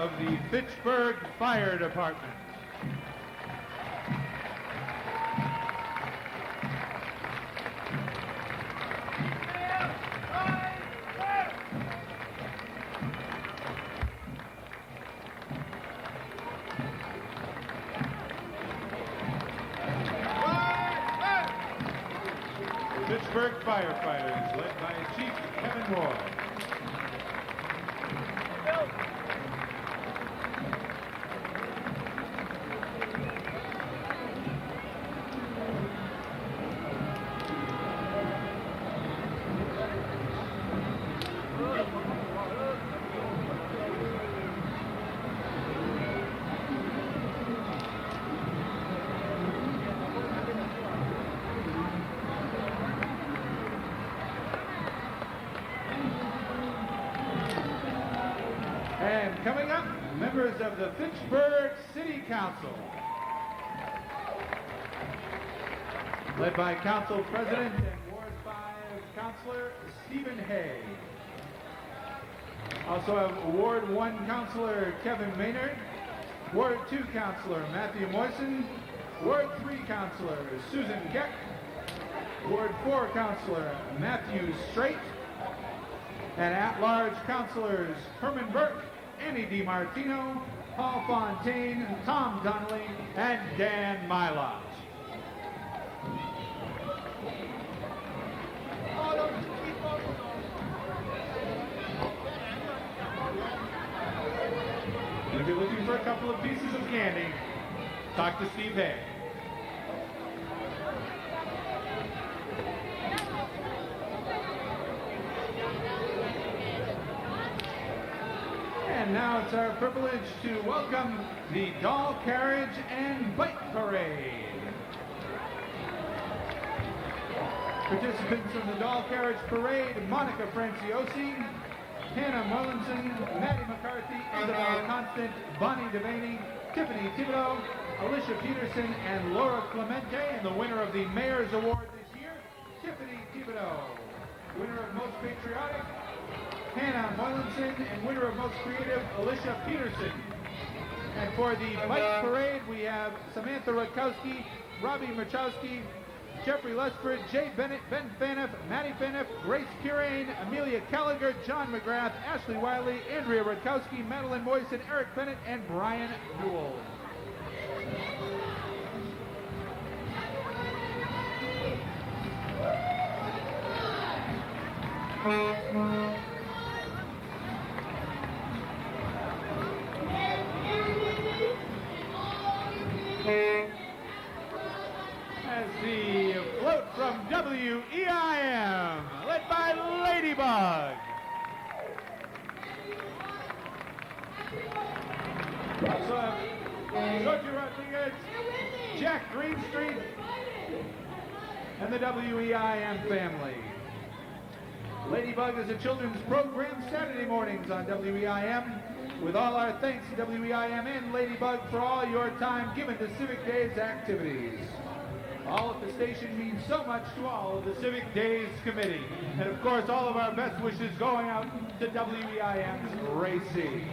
of the Fitchburg Fire Department. Fitchburg firefighters, led by Chief Kevin Roy. And coming up, members of the Fitchburg City Council, led by Council President and Ward 5 Councilor Stephen Hay. Also have Ward 1 Councilor Kevin Maynard, Ward 2 Councilor Matthew Moyson, Ward 3 Councilor Susan Keck, Ward 4 Councilor Matthew Straight, and at-large councilors Herman Burke, Annie DiMartino, Paul Fontaine, Tom Donnelly, and Dan Mylott. And if you're looking for a couple of pieces of candy, talk to Steve Hay. And now it's our privilege to welcome the Doll Carriage and Bike Parade. Participants from the Doll Carriage Parade: Monica Franciosi, Hannah Mullinson, Maddie McCarthy, Isabel Constant, Bonnie Devaney, Tiffany Thibodeau, Alicia Peterson, and Laura Clemente. And the winner of the Mayor's Award this year, Tiffany Thibodeau. Winner of Most Patriotic, Hannah Mullinson, and winner of Most Creative, Alicia Peterson. And for the Bike Parade, we have Samantha Rutkowski, Robbie Murchowski, Jeffrey Lesford, Jay Bennett, Ben Faniff, Maddie Faniff, Grace Curane, Amelia Callagher, John McGrath, Ashley Wiley, Andrea Rutkowski, Madeline Moyson, Eric Bennett, and Brian Newell. As the float from WEIM, led by Ladybug. Also have Georgia Rodriguez, Jack Greenstreet, and the WEIM family. Ladybug is a children's program Saturday mornings on WEIM. With all our thanks to WEIM and Ladybug for all your time given to Civic Days activities. All at the station means so much to all of the Civic Days Committee. And of course, all of our best wishes going out to WEIM's Ray C.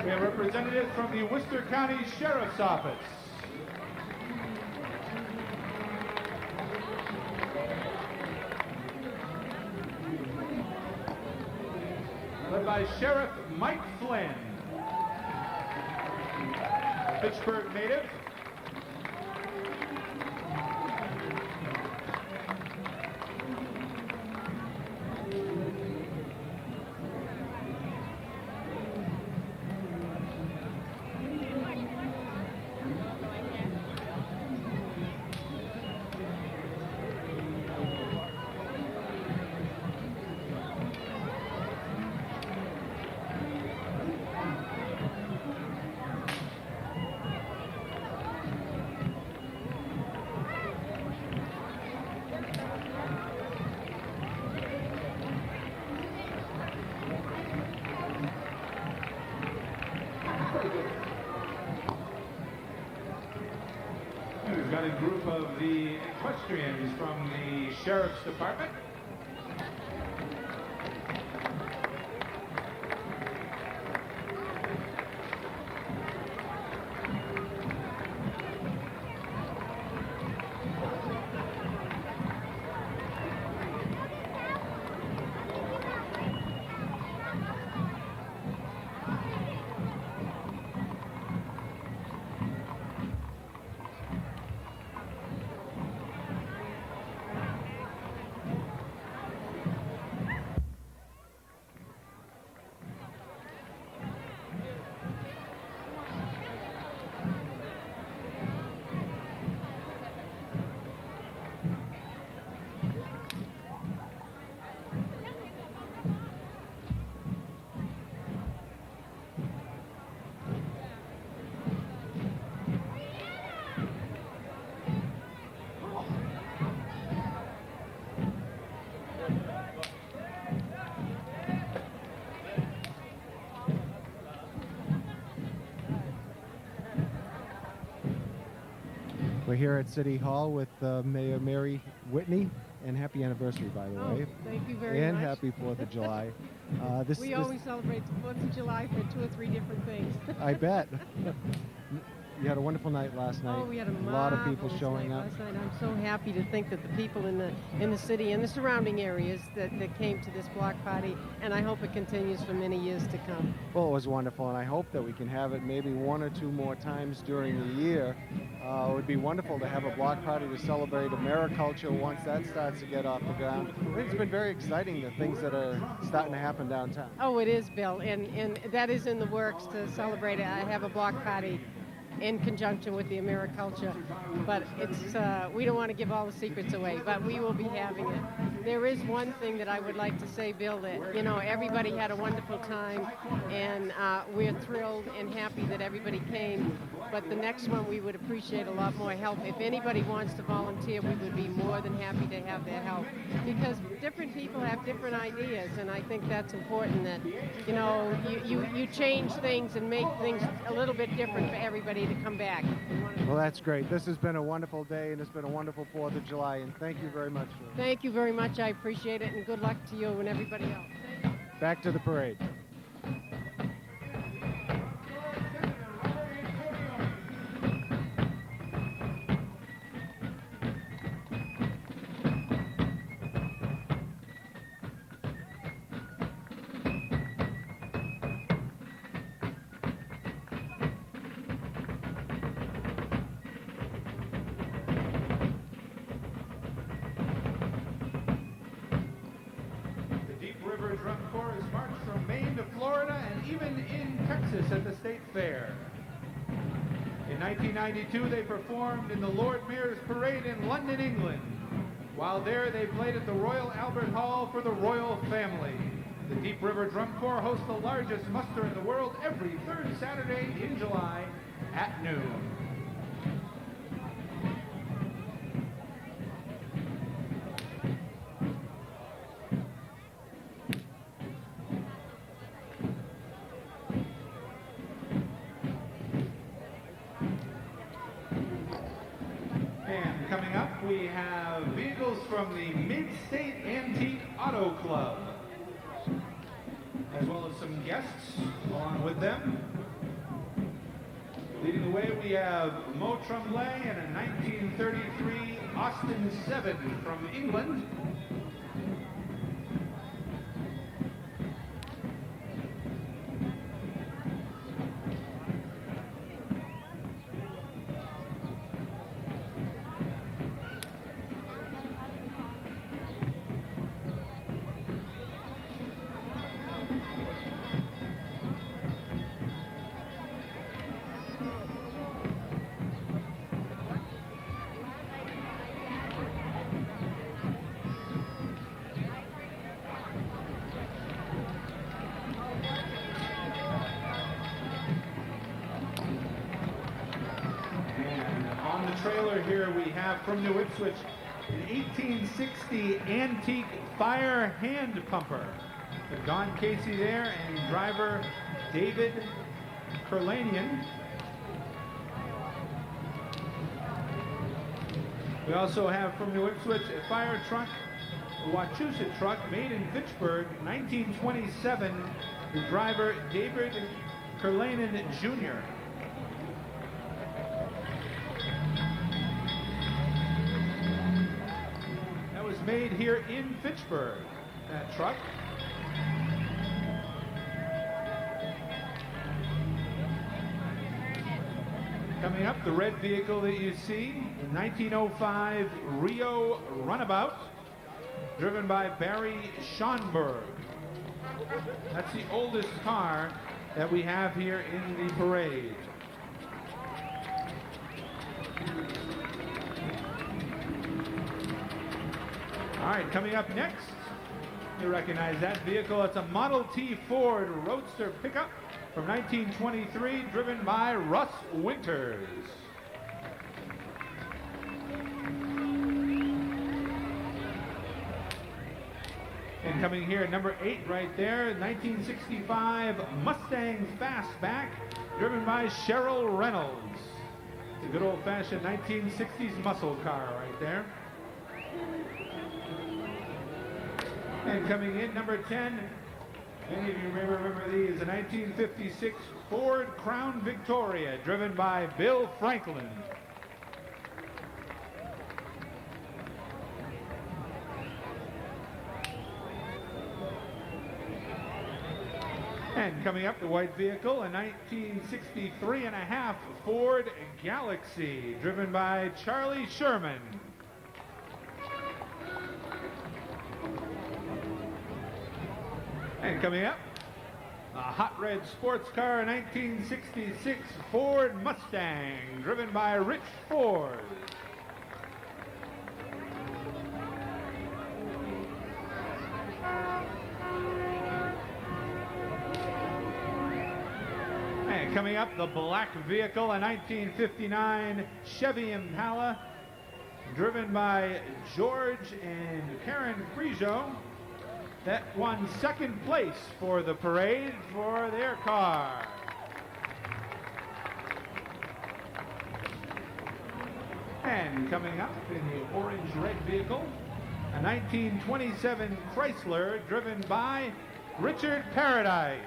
We have representatives from the Worcester County Sheriff's Office. Led by Sheriff Mike Flynn. Fitchburg native. We've got a group of the equestrians from the Sheriff's Department. We're here at City Hall with Mayor Mary Whitney, and happy anniversary, by the way. Thank you very and much. Happy 4th of July. We always celebrate the 4th of July for 2 or 3 different things. I bet. You had a wonderful night last night. Oh, we had a lot of people marvelous showing night up. last night. I'm so happy to think that the people in the city and the surrounding areas that came to this block party, and I hope it continues for many years to come. Well, it was wonderful, and I hope that we can have it maybe 1 or 2 more times during the year. It would be wonderful to have a block party to celebrate AmeriCulture once that starts to get off the ground. I think it's been very exciting, the things that are starting to happen downtown. Oh, it is, Bill, and that is in the works to celebrate it. I have a block party in conjunction with the AmeriCulture, but it's we don't want to give all the secrets away, but we will be having it. There is one thing that I would like to say, Bill, that, you know, everybody had a wonderful time, and we're thrilled and happy that everybody came, but the next one we would appreciate a lot more help. If anybody wants to volunteer, we would be more than happy to have their help, because different people have different ideas, and I think that's important, that, you know, you change things and make things a little bit different for everybody to come back. Well, that's great. This has been a wonderful day, and it's been a wonderful 4th of July, and thank you very much. Thank you very much. I appreciate it, and good luck to you and everybody else. Back to the parade. Drum Corps has marched from Maine to Florida and even in Texas at the State Fair. In 1992, they performed in the Lord Mayor's Parade in London, England. While there, they played at the Royal Albert Hall for the royal family. The Deep River Drum Corps hosts the largest muster in the world every third Saturday in July at noon. Coming up, we have vehicles from the Mid-State Antique Auto Club, as well as some guests along with them. Leading the way, we have Mo Tremblay and a 1933 Austin 7 from England. Trailer here we have from New Ipswich an 1860 antique fire hand pumper. With Don Casey there and driver David Kurlanian. We also have from New Ipswich a fire truck, a Wachusett truck made in Fitchburg, 1927. The driver David Kerlanen Jr. That was made here in Fitchburg, that truck. Coming up, the red vehicle that you see, the 1905 Rio Runabout, driven by Barry Schonberg. That's the oldest car that we have here in the parade. All right, coming up next, you recognize that vehicle. It's a Model T Ford Roadster pickup from 1923, driven by Russ Winters. And coming here, number 8 right there, 1965 Mustang Fastback, driven by Cheryl Reynolds. It's a good old-fashioned 1960s muscle car right there. And coming in, number 10, many of you may remember these, a 1956 Ford Crown Victoria, driven by Bill Franklin. And coming up, the white vehicle, a 1963 and a half Ford Galaxy, driven by Charlie Sherman. And coming up, a hot red sports car, a 1966 Ford Mustang, driven by Rich Ford. And coming up, the black vehicle, a 1959 Chevy Impala, driven by George and Karen Frijo, that won second place for the parade for their car. And coming up in the orange-red vehicle, a 1927 Chrysler, driven by Richard Paradise.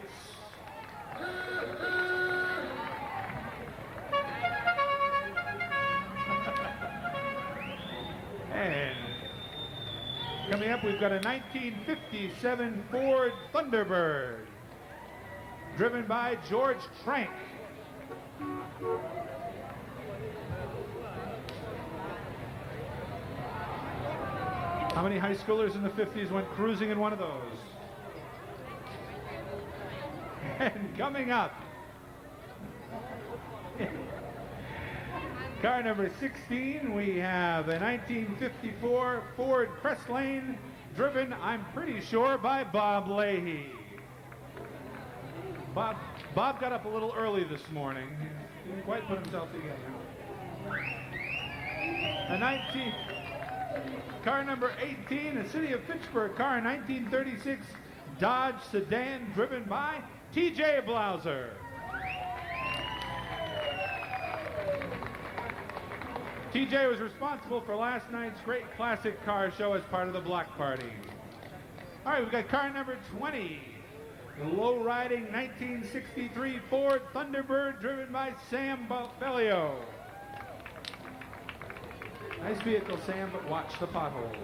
And coming up, we've got a 1957 Ford Thunderbird, driven by George Trank. How many high schoolers in the 50s went cruising in one of those? And coming up, car number 16, we have a 1954 Ford Crestlane, driven, I'm pretty sure, by Bob Leahy. Bob got up a little early this morning. He didn't quite put himself together. Car number 18, a City of Fitchburg car, 1936 Dodge sedan, driven by T.J. Blauser. TJ was responsible for last night's great classic car show as part of the block party. All right, we've got car number 20, the low-riding 1963 Ford Thunderbird, driven by Sam Bellio. Nice vehicle, Sam, but watch the potholes.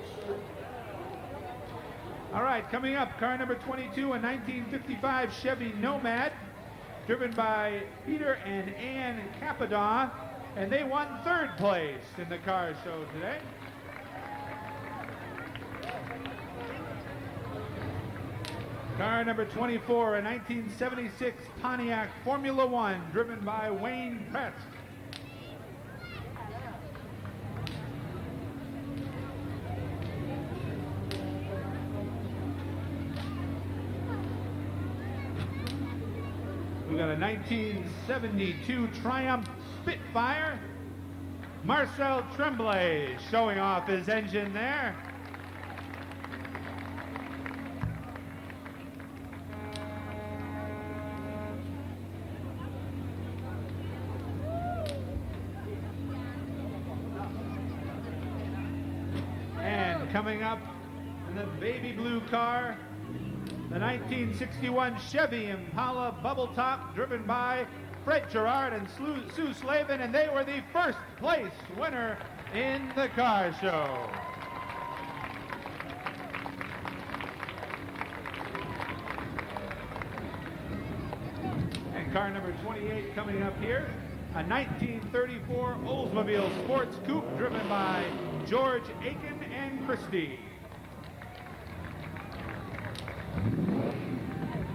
All right, coming up, car number 22, a 1955 Chevy Nomad, driven by Peter and Ann Capadaw, and they won third place in the car show today. Car number 24, a 1976 Pontiac Formula One, driven by Wayne Presp. We've got a 1972 Triumph Spitfire. Marcel Tremblay showing off his engine there. coming up in the baby blue car, the 1961 Chevy Impala Bubble Top, driven by Fred Gerard and Sue Slavin, and they were the first place winner in the car show. And car number 28 coming up here, a 1934 Oldsmobile Sports Coupe driven by George Aiken and Christie.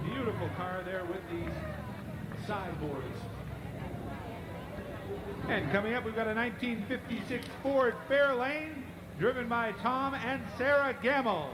Beautiful car there with these sideboards. And coming up, we've got a 1956 Ford Fairlane driven by Tom and Sarah Gamble.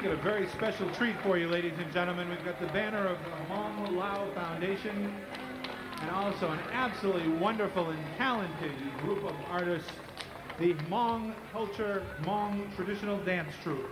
We've got a very special treat for you, ladies and gentlemen. We've got the banner of the Hmong Lao Foundation and also an absolutely wonderful and talented group of artists, the Hmong Culture Hmong Traditional Dance Troupe.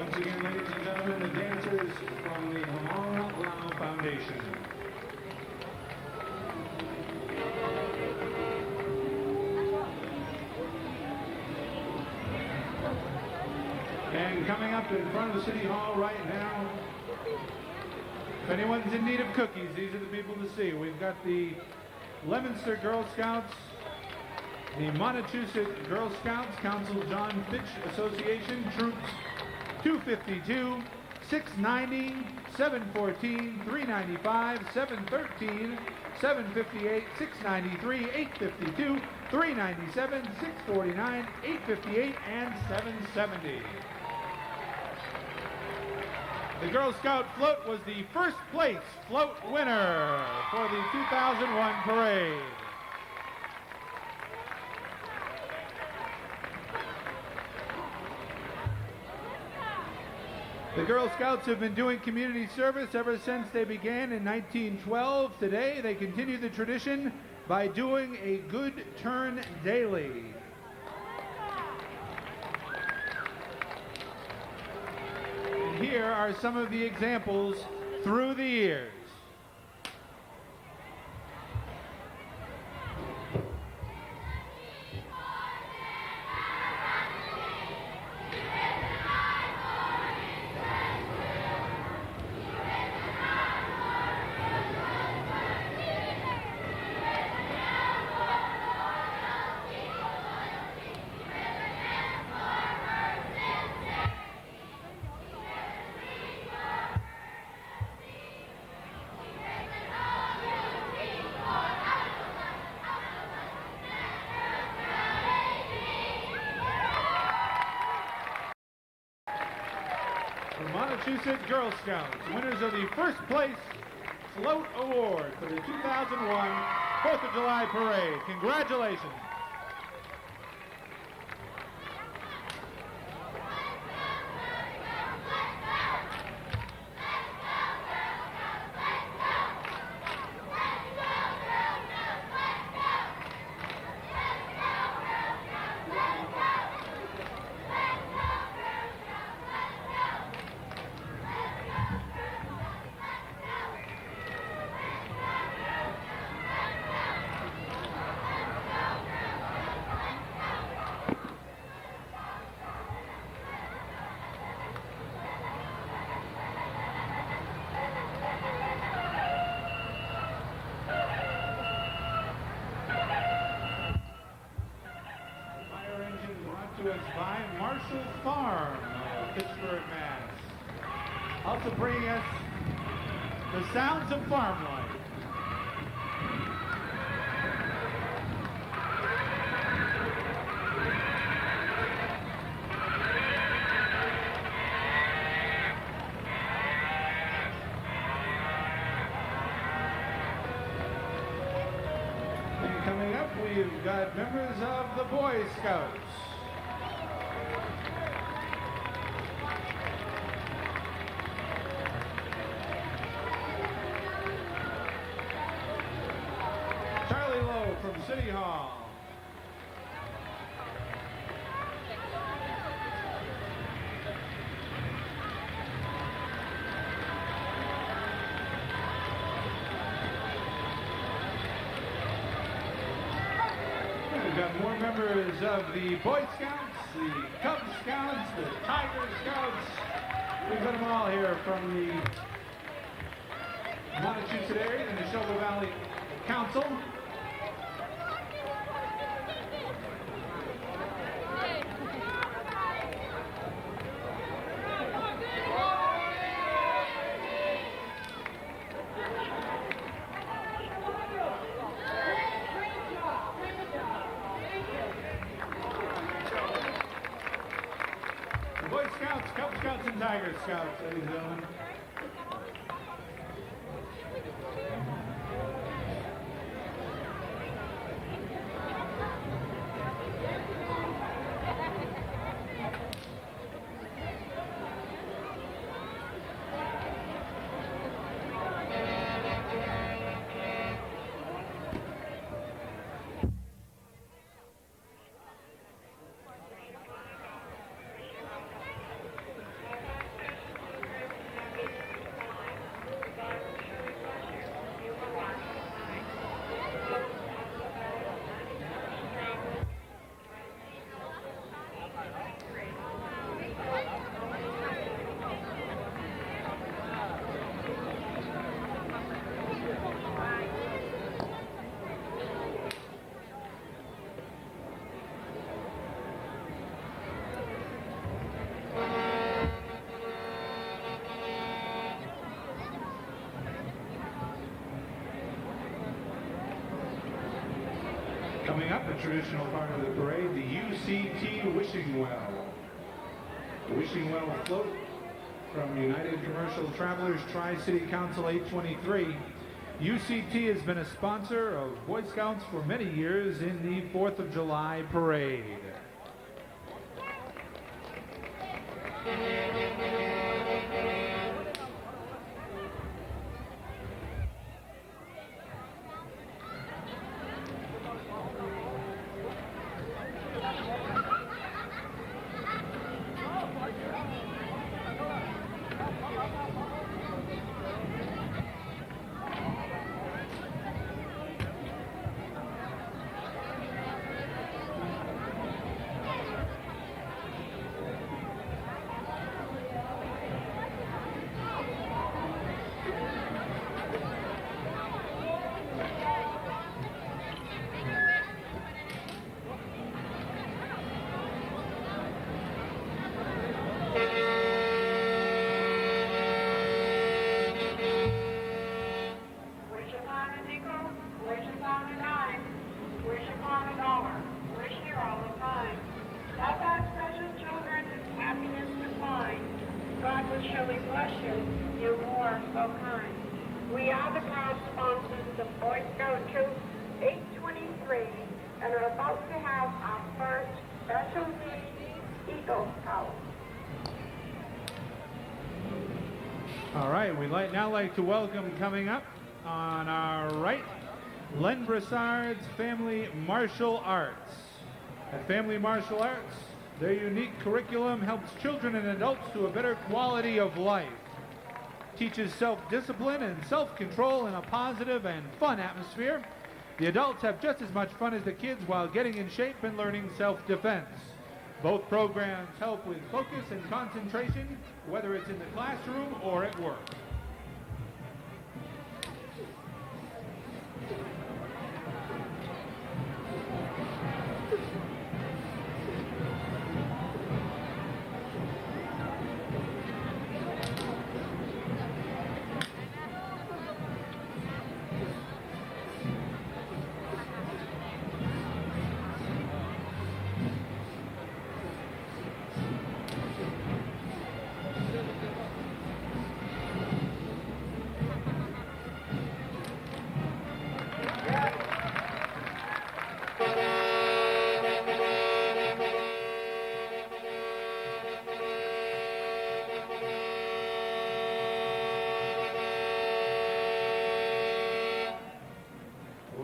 Once again, ladies and gentlemen, the dancers from the Hamara Lau Foundation. And coming up in front of the City Hall right now, if anyone's in need of cookies, these are the people to see. We've got the Leominster Girl Scouts, the Montechusett Girl Scouts, Council John Fitch Association, Troops 252, 690, 714, 395, 713, 758, 693, 852, 397, 649, 858, and 770. The Girl Scout float was the first place float winner for the 2001 parade. The Girl Scouts have been doing community service ever since they began in 1912. Today, they continue the tradition by doing a good turn daily. And here are some of the examples through the years. The Montechusett Girl Scouts, winners of the first place float award for the 2001 4th of July parade. Congratulations. To us by Marshall Farm of Fitchburg, Mass. Also bringing us the sounds of farm life. And coming up, we've got members of the Boy Scouts. From City Hall. We've got more members of the Boy Scouts, the Cub Scouts, the Tiger Scouts. We've got them all here from the Montechusett area and the Neshoba Valley Council. Boy Scouts, Cub Scouts, and Tiger Scouts, ladies and gentlemen. Coming up, a traditional part of the parade, the UCT Wishing Well. The Wishing Well float from United Commercial Travelers Tri-City Council 823. UCT has been a sponsor of Boy Scouts for many years in the 4th of July parade. We are the proud sponsors of Boy Scout Troop 823 and are about to have our first special needs Eagle Scout. All right, we'd now like to welcome coming up on our right, Len Broussard's Family Martial Arts. At Family Martial Arts, their unique curriculum helps children and adults to a better quality of life. Teaches self-discipline and self-control in a positive and fun atmosphere. The adults have just as much fun as the kids while getting in shape and learning self-defense. Both programs help with focus and concentration, whether it's in the classroom or at work.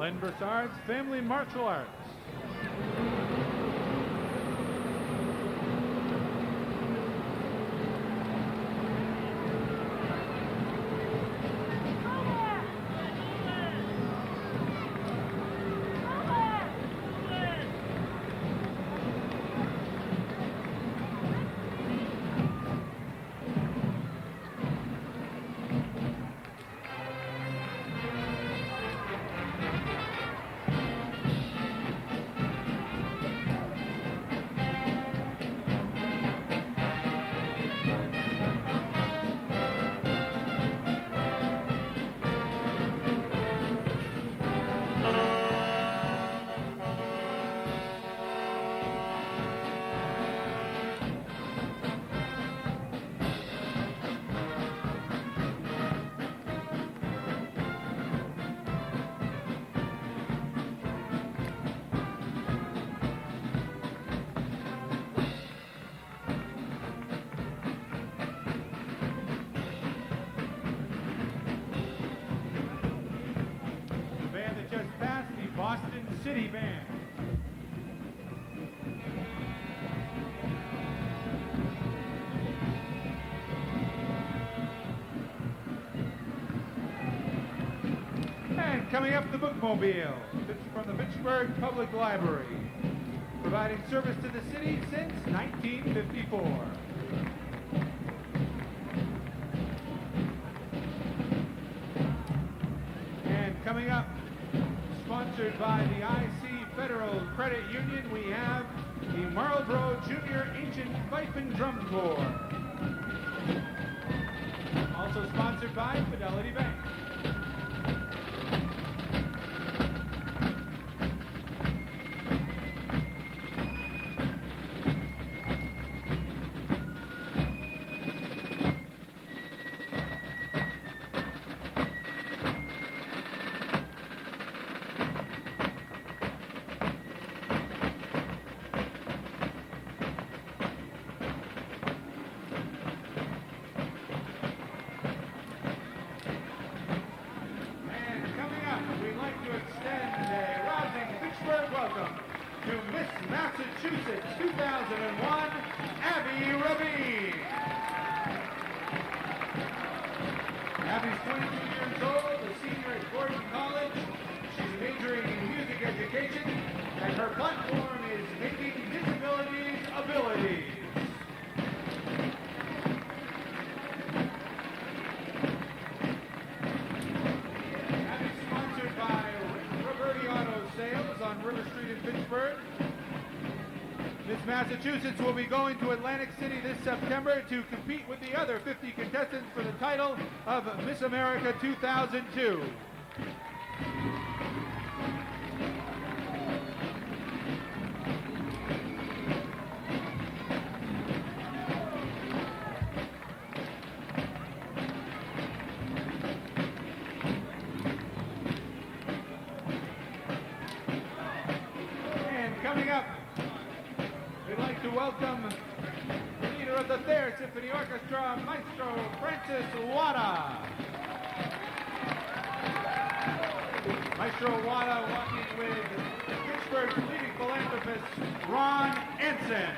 Len Broussard's Family Martial Arts. City Band. And coming up, the Bookmobile from the Fitchburg Public Library, providing service to the city since 1954. And coming up, sponsored by the IC Federal Credit Union, we have the Marlboro Junior Ancient Fife and Drum Corps. Also sponsored by Fidelity Bank. Massachusetts will be going to Atlantic City this September to compete with the other 50 contestants for the title of Miss America 2002. Coming up, we'd like to welcome the leader of the Thayer Symphony Orchestra, Maestro Francis Wada. Maestro Wada walking with Fitchburg's leading philanthropist, Ron Ensign.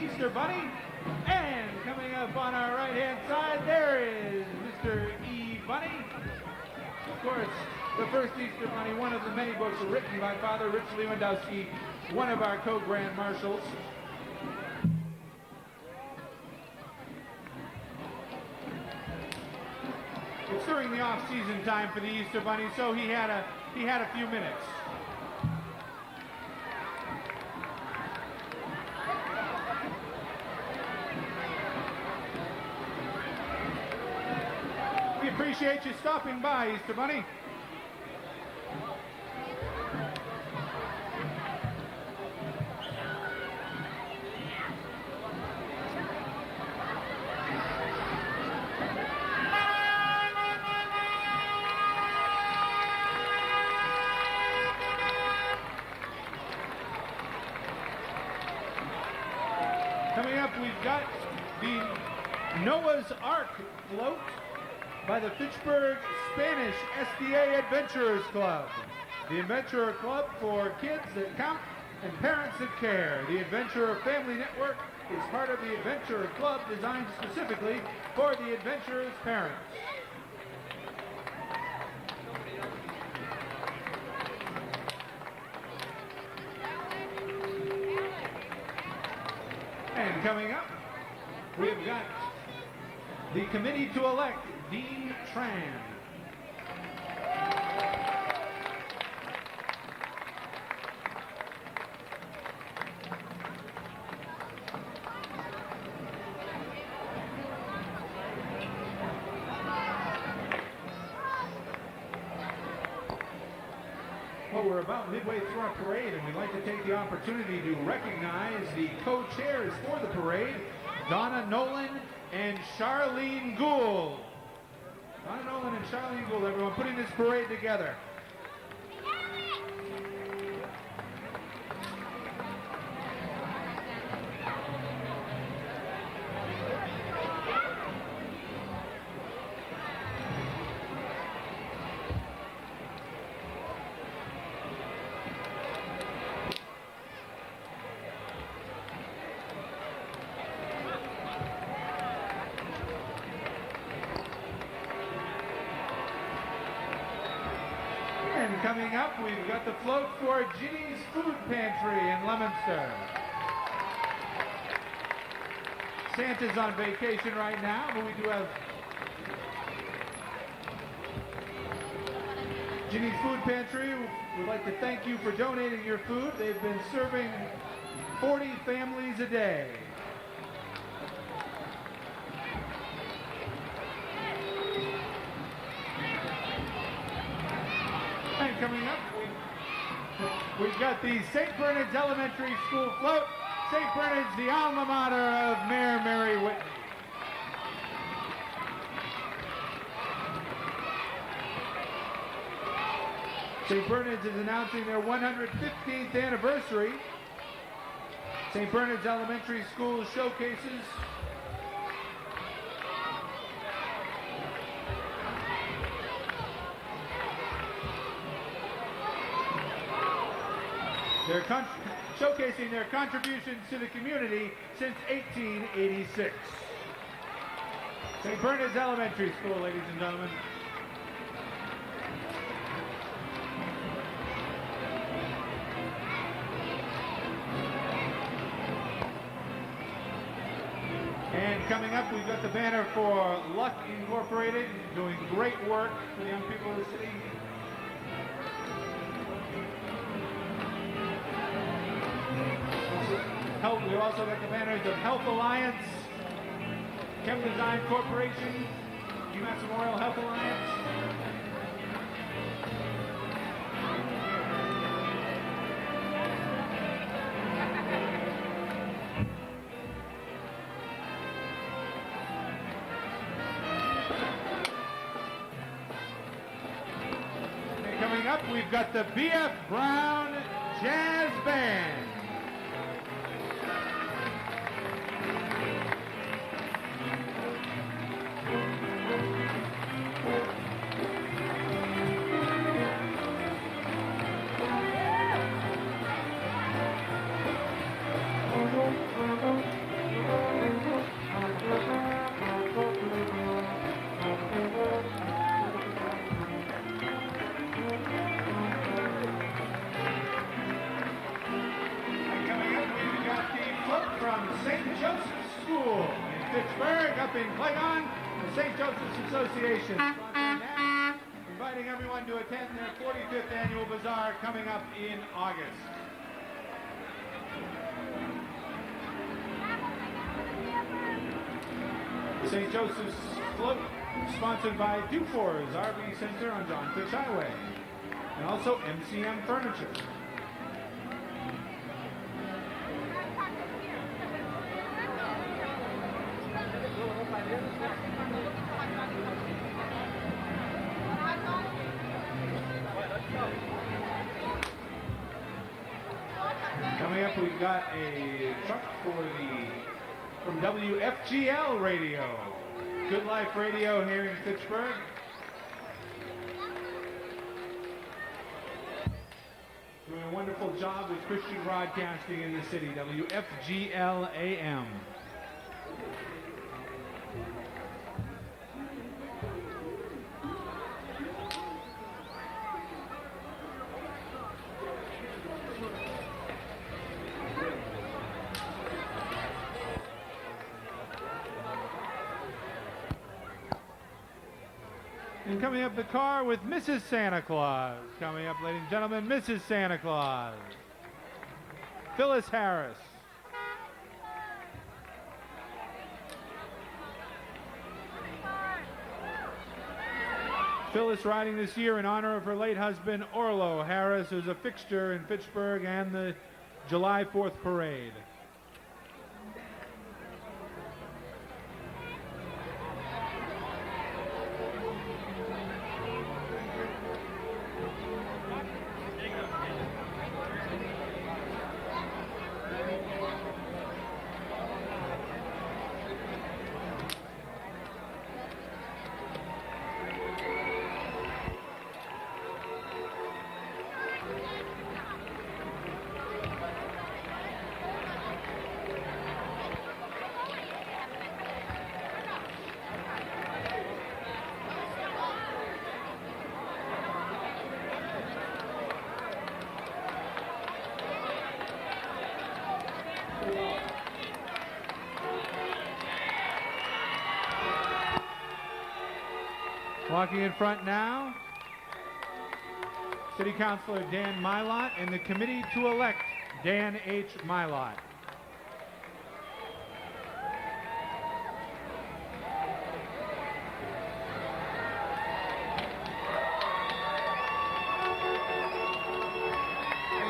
Easter Bunny. And coming up on our right-hand side, there is Mr. E. Bunny. Of course, the first Easter Bunny, one of the many books written by Father Rich Lewandowski, one of our co-grand marshals. It's during the off-season time for the Easter Bunny, so he had a few minutes. We appreciate you stopping by, Easter Bunny. Coming up, we've got the Noah's Ark float by the Fitchburg Spanish SDA Adventurers Club. The Adventurer Club for kids that count and parents that care. The Adventurer Family Network is part of the Adventurer Club designed specifically for the adventurers' parents. And coming up, we've got the committee to elect Dean Tran. Well, we're about midway through our parade, and we'd like to take the opportunity to recognize the co-chairs for the parade, Donna Nolan and Charlene Gould. Donna Nolan and Charlene Gould, everyone, putting this parade together. And coming up, we've got the float for Ginny's Food Pantry in Leominster. Santa's on vacation right now, but we do have Ginny's Food Pantry. We'd like to thank you for donating your food. They've been serving 40 families a day. And coming up, we've got the St. Bernard's Elementary School float. St. Bernard's, the alma mater of Mayor Mary Whitney. St. Bernard's is announcing their 115th anniversary. St. Bernard's Elementary School showcases showcasing their contributions to the community since 1886. St. Bernard's Elementary School, ladies and gentlemen. And coming up, we've got the banner for Luck Incorporated, doing great work for the young people of the city. We also got the banners of Health Alliance, Chem Design Corporation, UMass Memorial Health Alliance. And coming up, we've got the B.F. Brown Jazz Band. Fitchburg up in Clayton, the St. Joseph's Association. Inviting everyone to attend their 45th annual bazaar coming up in August. The St. Joseph's float sponsored by Dufour's RV Center on John Fitch Highway, and also MCM Furniture. Coming up, we've got a truck from WFGL Radio, Good Life Radio here in Fitchburg. Doing a wonderful job with Christian broadcasting in the city, WFGL AM. And coming up the car with Mrs. Santa Claus. Coming up, ladies and gentlemen, Mrs. Santa Claus. Phyllis Harris. Phyllis riding this year in honor of her late husband, Orlo Harris, who's a fixture in Fitchburg and the July 4th parade. Walking in front now, City Councilor Dan Mylott and the committee to elect Dan H. Mylott.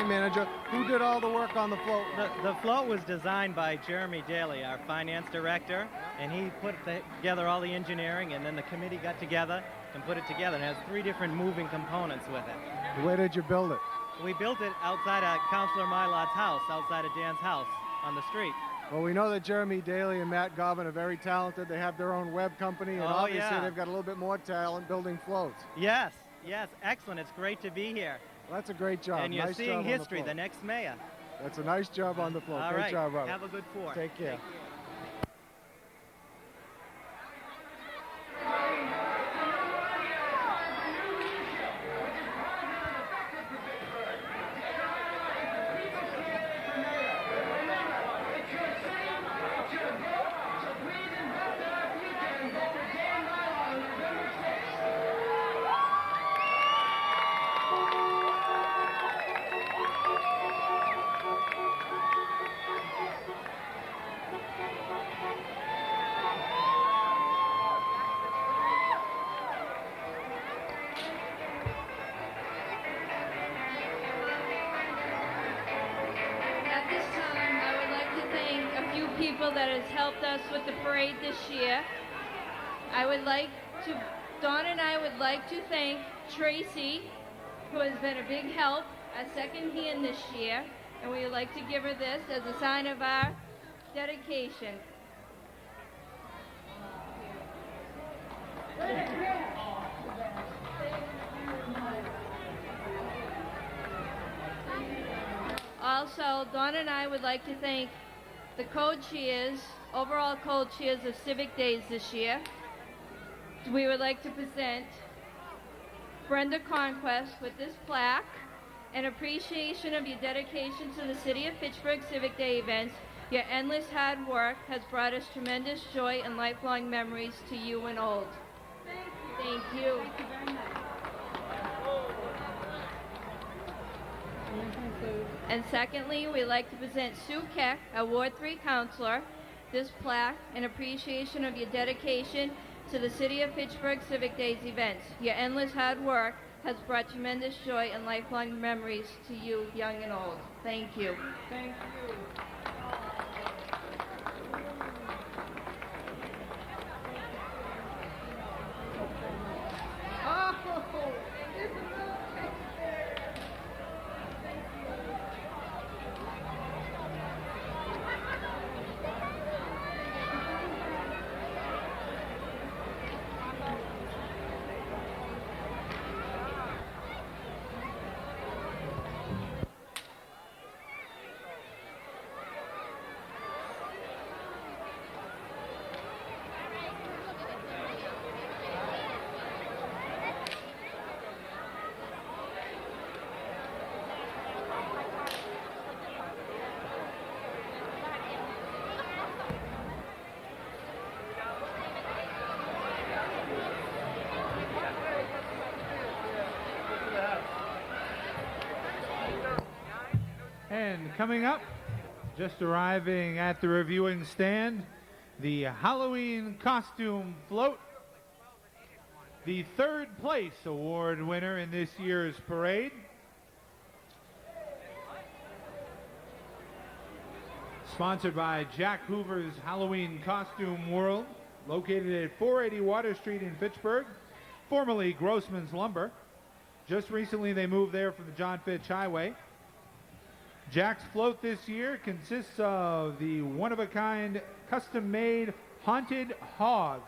Manager, who did all the work on the float? The float was designed by Jeremy Daly, our finance director, and he put together all the engineering, and then the committee got together and put it together. It has 3 different moving components with it. Where did you build it? We built it outside of Councilor Mylott's house, outside of Dan's house on the street. Well, we know that Jeremy Daly and Matt Gobbin are very talented. They have their own web company, and obviously they've got a little bit more talent building floats. Yes, yes, excellent. It's great to be here. Well, that's a great job. And you're nice seeing job history, on the next mayor. That's a nice job on the float. All Great right. job, Robert. Have a good 4th. Take care. people that has helped us with the parade this year. Dawn and I would like to thank Tracy, who has been a big help, a second hand this year, and we would like to give her this as a sign of our dedication. Also, Dawn and I would like to thank the co-chairs, overall co-chairs of Civic Days this year. We would like to present Brenda Conquest with this plaque in appreciation of your dedication to the City of Fitchburg Civic Day events. Your endless hard work has brought us tremendous joy and lifelong memories to you and old. Thank you. Thank you very much. And secondly, we'd like to present Sue Keck, a Ward 3 counselor, this plaque in appreciation of your dedication to the City of Fitchburg Civic Days events. Your endless hard work has brought tremendous joy and lifelong memories to you, young and old. Thank you. Thank you. And coming up, just arriving at the reviewing stand, the Halloween costume float, the third place award winner in this year's parade. Sponsored by Jack Hoover's Halloween Costume World, located at 480 Water Street in Fitchburg, formerly Grossman's Lumber. Just recently they moved there from the John Fitch Highway. Jack's float this year consists of the one-of-a-kind custom-made Haunted Hog.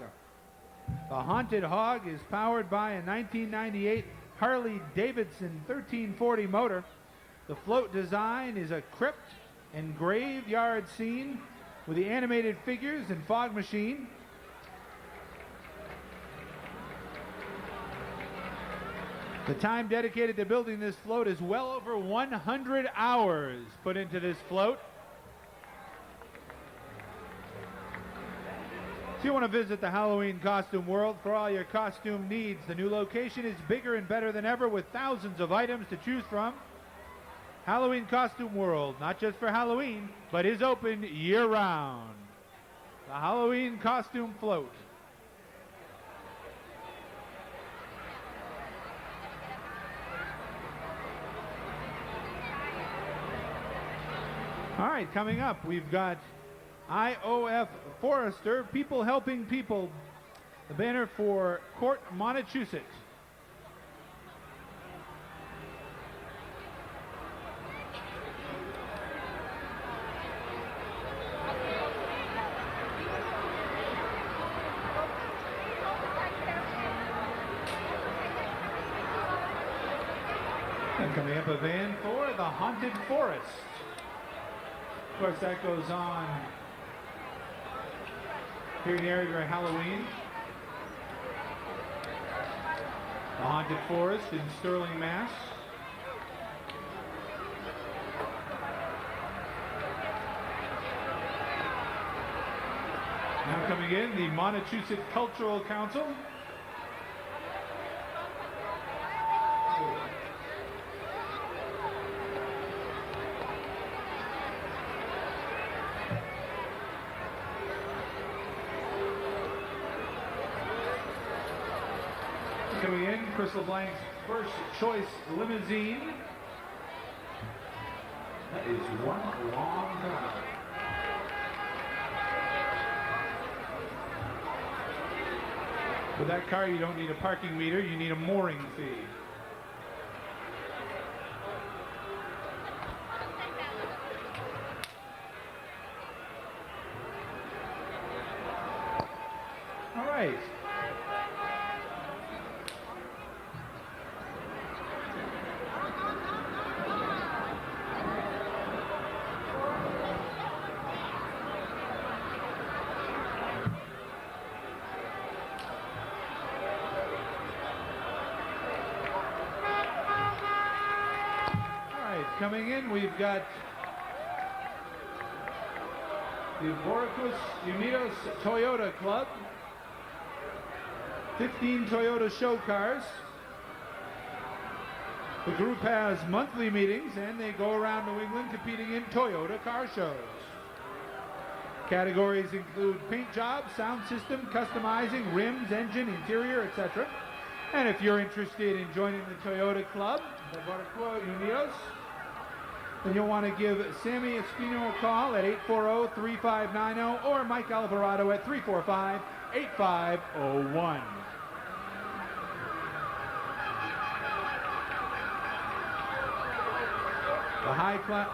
The Haunted Hog is powered by a 1998 Harley-Davidson 1340 motor. The float design is a crypt and graveyard scene with the animated figures and fog machine. The time dedicated to building this float is well over 100 hours put into this float. So you want to visit the Halloween Costume World for all your costume needs. The new location is bigger and better than ever with thousands of items to choose from. Halloween Costume World, not just for Halloween, but is open year-round. The Halloween Costume Float. All right, coming up, we've got IOF Forester, People Helping People, the banner for Court, Massachusetts. And coming up, a van for the Haunted Forest. Of course, that goes on here in the area during Halloween. The Haunted Forest in Sterling, Mass. Now coming in, the Massachusetts Cultural Council. Coming in, Chris LeBlanc's first choice limousine. That is one long drive. With that car, you don't need a parking meter, you need a mooring fee. All right. Coming in, we've got the Boricus Unidos Toyota Club, 15 Toyota show cars. The group has monthly meetings and they go around New England competing in Toyota car shows. Categories include paint jobs, sound system, customizing, rims, engine, interior, etc. And if you're interested in joining the Toyota Club, the Boricus Unidos, then you'll want to give Sammy Espino a call at 840-3590 or Mike Alvarado at 345-8501. The high class.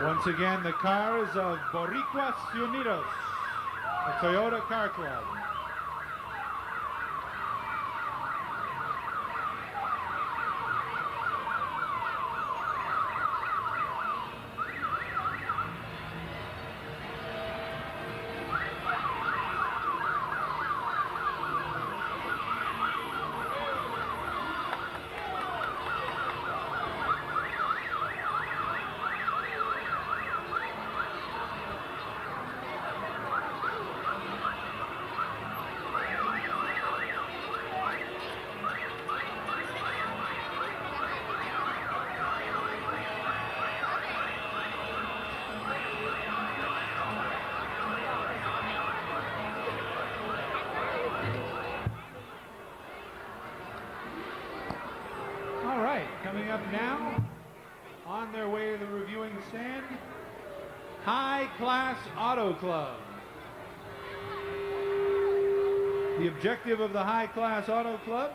Once again, the cars of Boricus Unidos, the Toyota Car Club. Coming up now, on their way to the reviewing stand, High Class Auto Club. The objective of the High Class Auto Club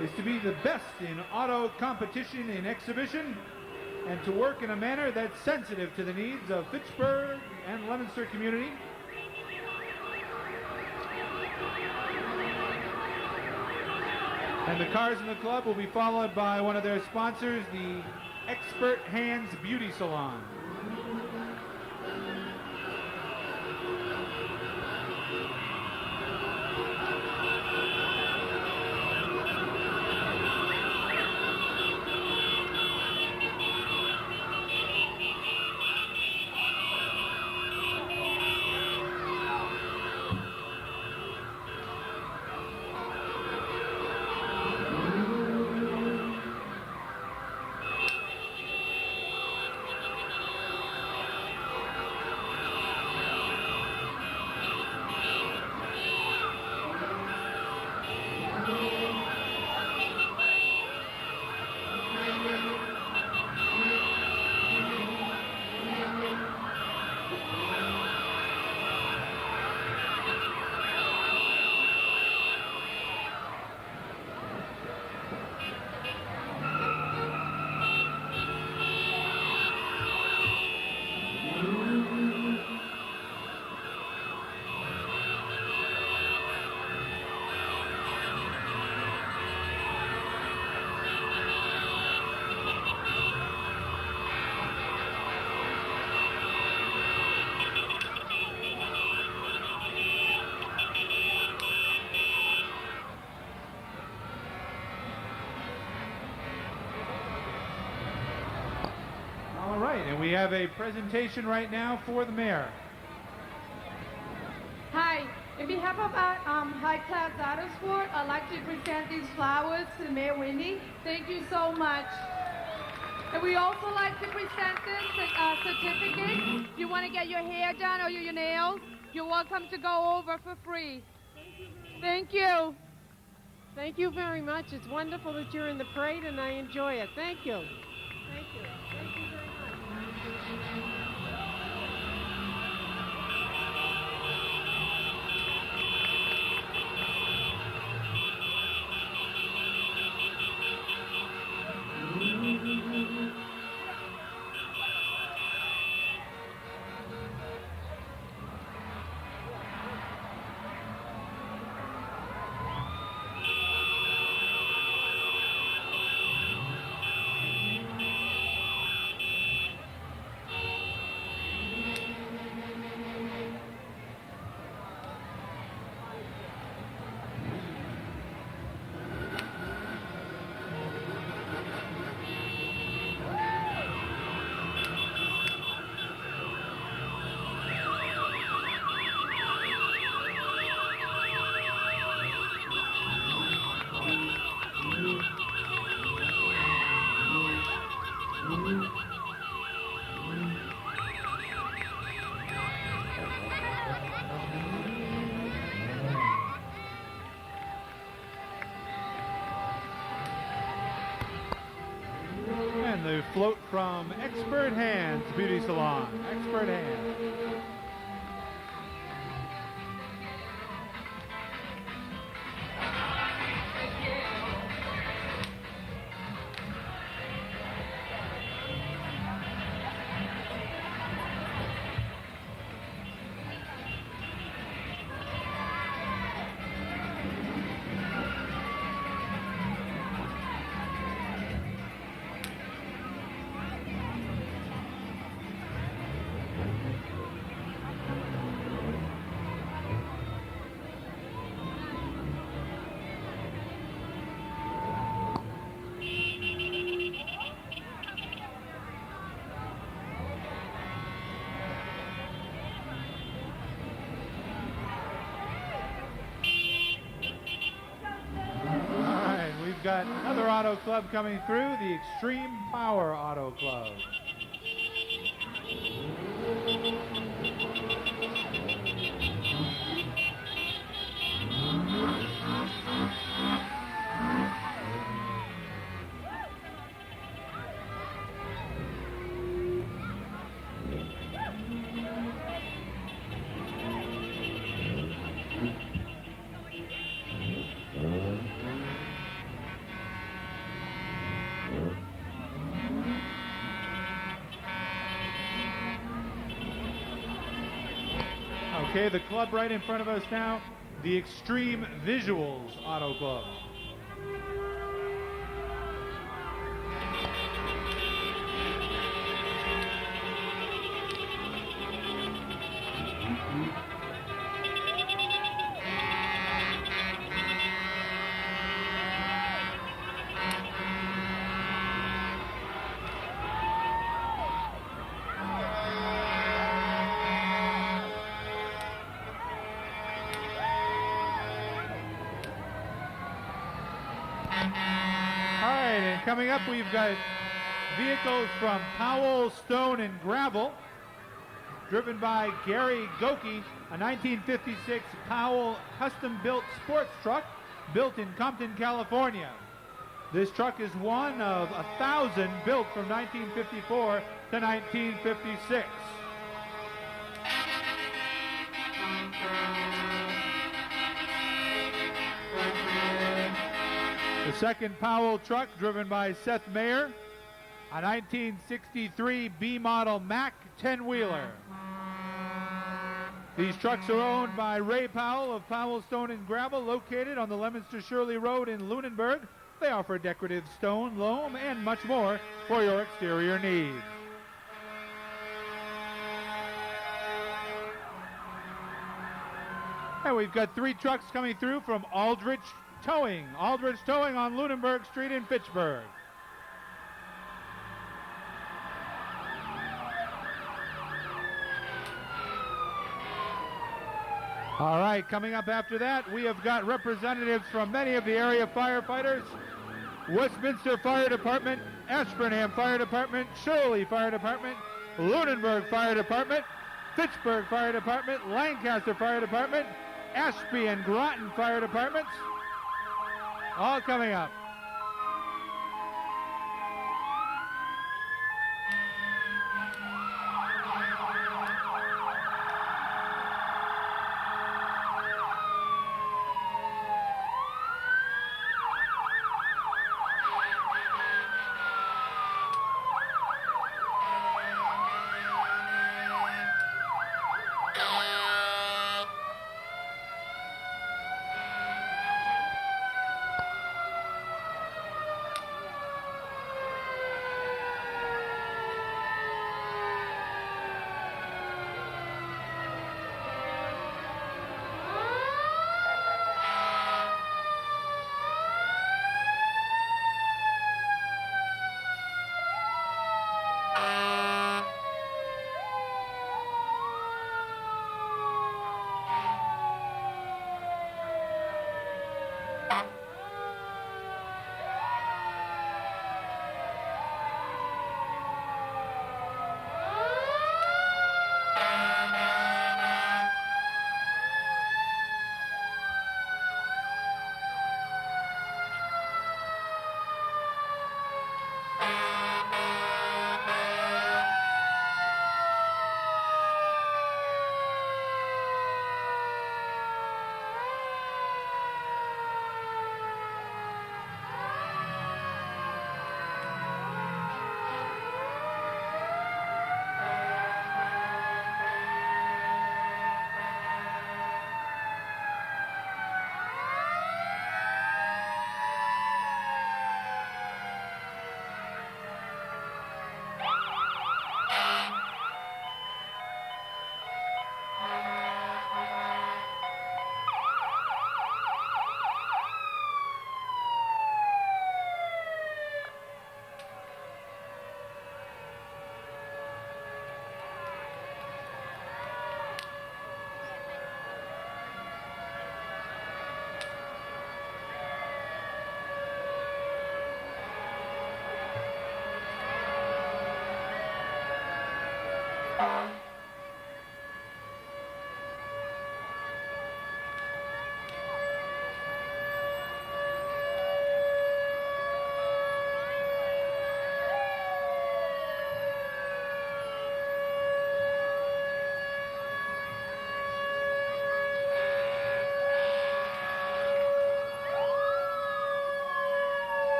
is to be the best in auto competition and exhibition and to work in a manner that's sensitive to the needs of Fitchburg and Leominster community. And the cars in the club will be followed by one of their sponsors, the Expert Hands Beauty Salon. And we have a presentation right now for the mayor. Hi, in behalf of our High Class Auto Sport, I'd like to present these flowers to Mayor Winnie. Thank you so much. And we also like to present this certificate. If you want to get your hair done or your nails, you're welcome to go over for free. Thank you. Thank you very much. It's wonderful that you're in the parade, and I enjoy it. Thank you. Thank you. Thank you very much. And the float from Expert Hands Beauty Salon. Expert Hands. Got another auto club coming through, the Extreme Power Auto Club. Okay, the club right in front of us now, the Extreme Visuals Auto Club. Coming up, we've got vehicles from Powell, Stone, and Gravel, driven by Gary Goki, a 1956 Powell custom-built sports truck built in Compton, California. This truck is one of 1,000 built from 1954 to 1956. The second Powell truck, driven by Seth Mayer, a 1963 B-model Mack 10-wheeler. These trucks are owned by Ray Powell of Powell, Stone, and Gravel, located on the Leominster Shirley Road in Lunenburg. They offer decorative stone, loam, and much more for your exterior needs. And we've got three trucks coming through from Aldrich Towing on Lunenburg Street in Fitchburg. All right, coming up after that, we have got representatives from many of the area firefighters: Westminster Fire Department, Ashburnham Fire Department, Shirley Fire Department, Lunenburg Fire Department, Fitchburg Fire Department, Lancaster Fire Department, Ashby and Groton Fire Departments, all coming up.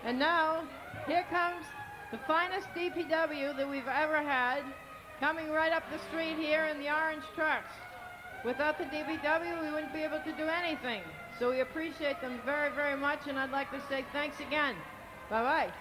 And now, here comes the finest DPW that we've ever had, coming right up the street here in the orange trucks. Without the DPW, we wouldn't be able to do anything. So we appreciate them very, very much, and I'd like to say thanks again. Bye-bye.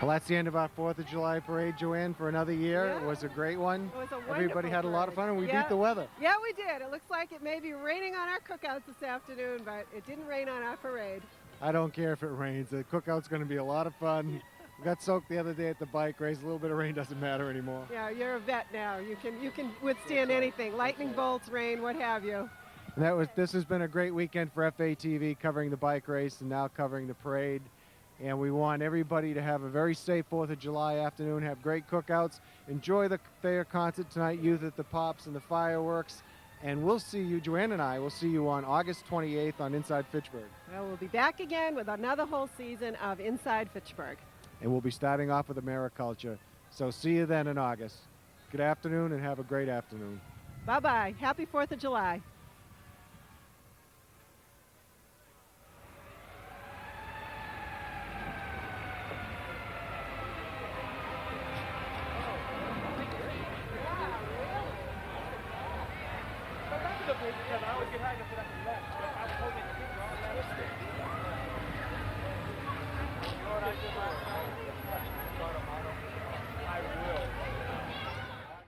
Well, that's the end of our 4th of July parade, Joanne, for another year. Yeah. It was a great one. It was a wonderful Everybody had a lot of fun, and we Yeah. beat the weather. Yeah, we did. It looks like it may be raining on our cookouts this afternoon, but it didn't rain on our parade. I don't care if it rains. The cookout's going to be a lot of fun. We got soaked the other day at the bike race. A little bit of rain doesn't matter anymore. Yeah, you're a vet now. You can withstand anything, lightning bolts, rain, what have you. And this has been a great weekend for FATV, covering the bike race and now covering the parade. And we want everybody to have a very safe 4th of July afternoon, have great cookouts, enjoy the fair concert tonight, Youth at the Pops and the fireworks. And we'll see you, Joanne and I, will see you on August 28th on Inside Fitchburg. Well, we'll be back again with another whole season of Inside Fitchburg. And we'll be starting off with AmeriCulture. So see you then in August. Good afternoon and have a great afternoon. Bye-bye. Happy 4th of July. I always get high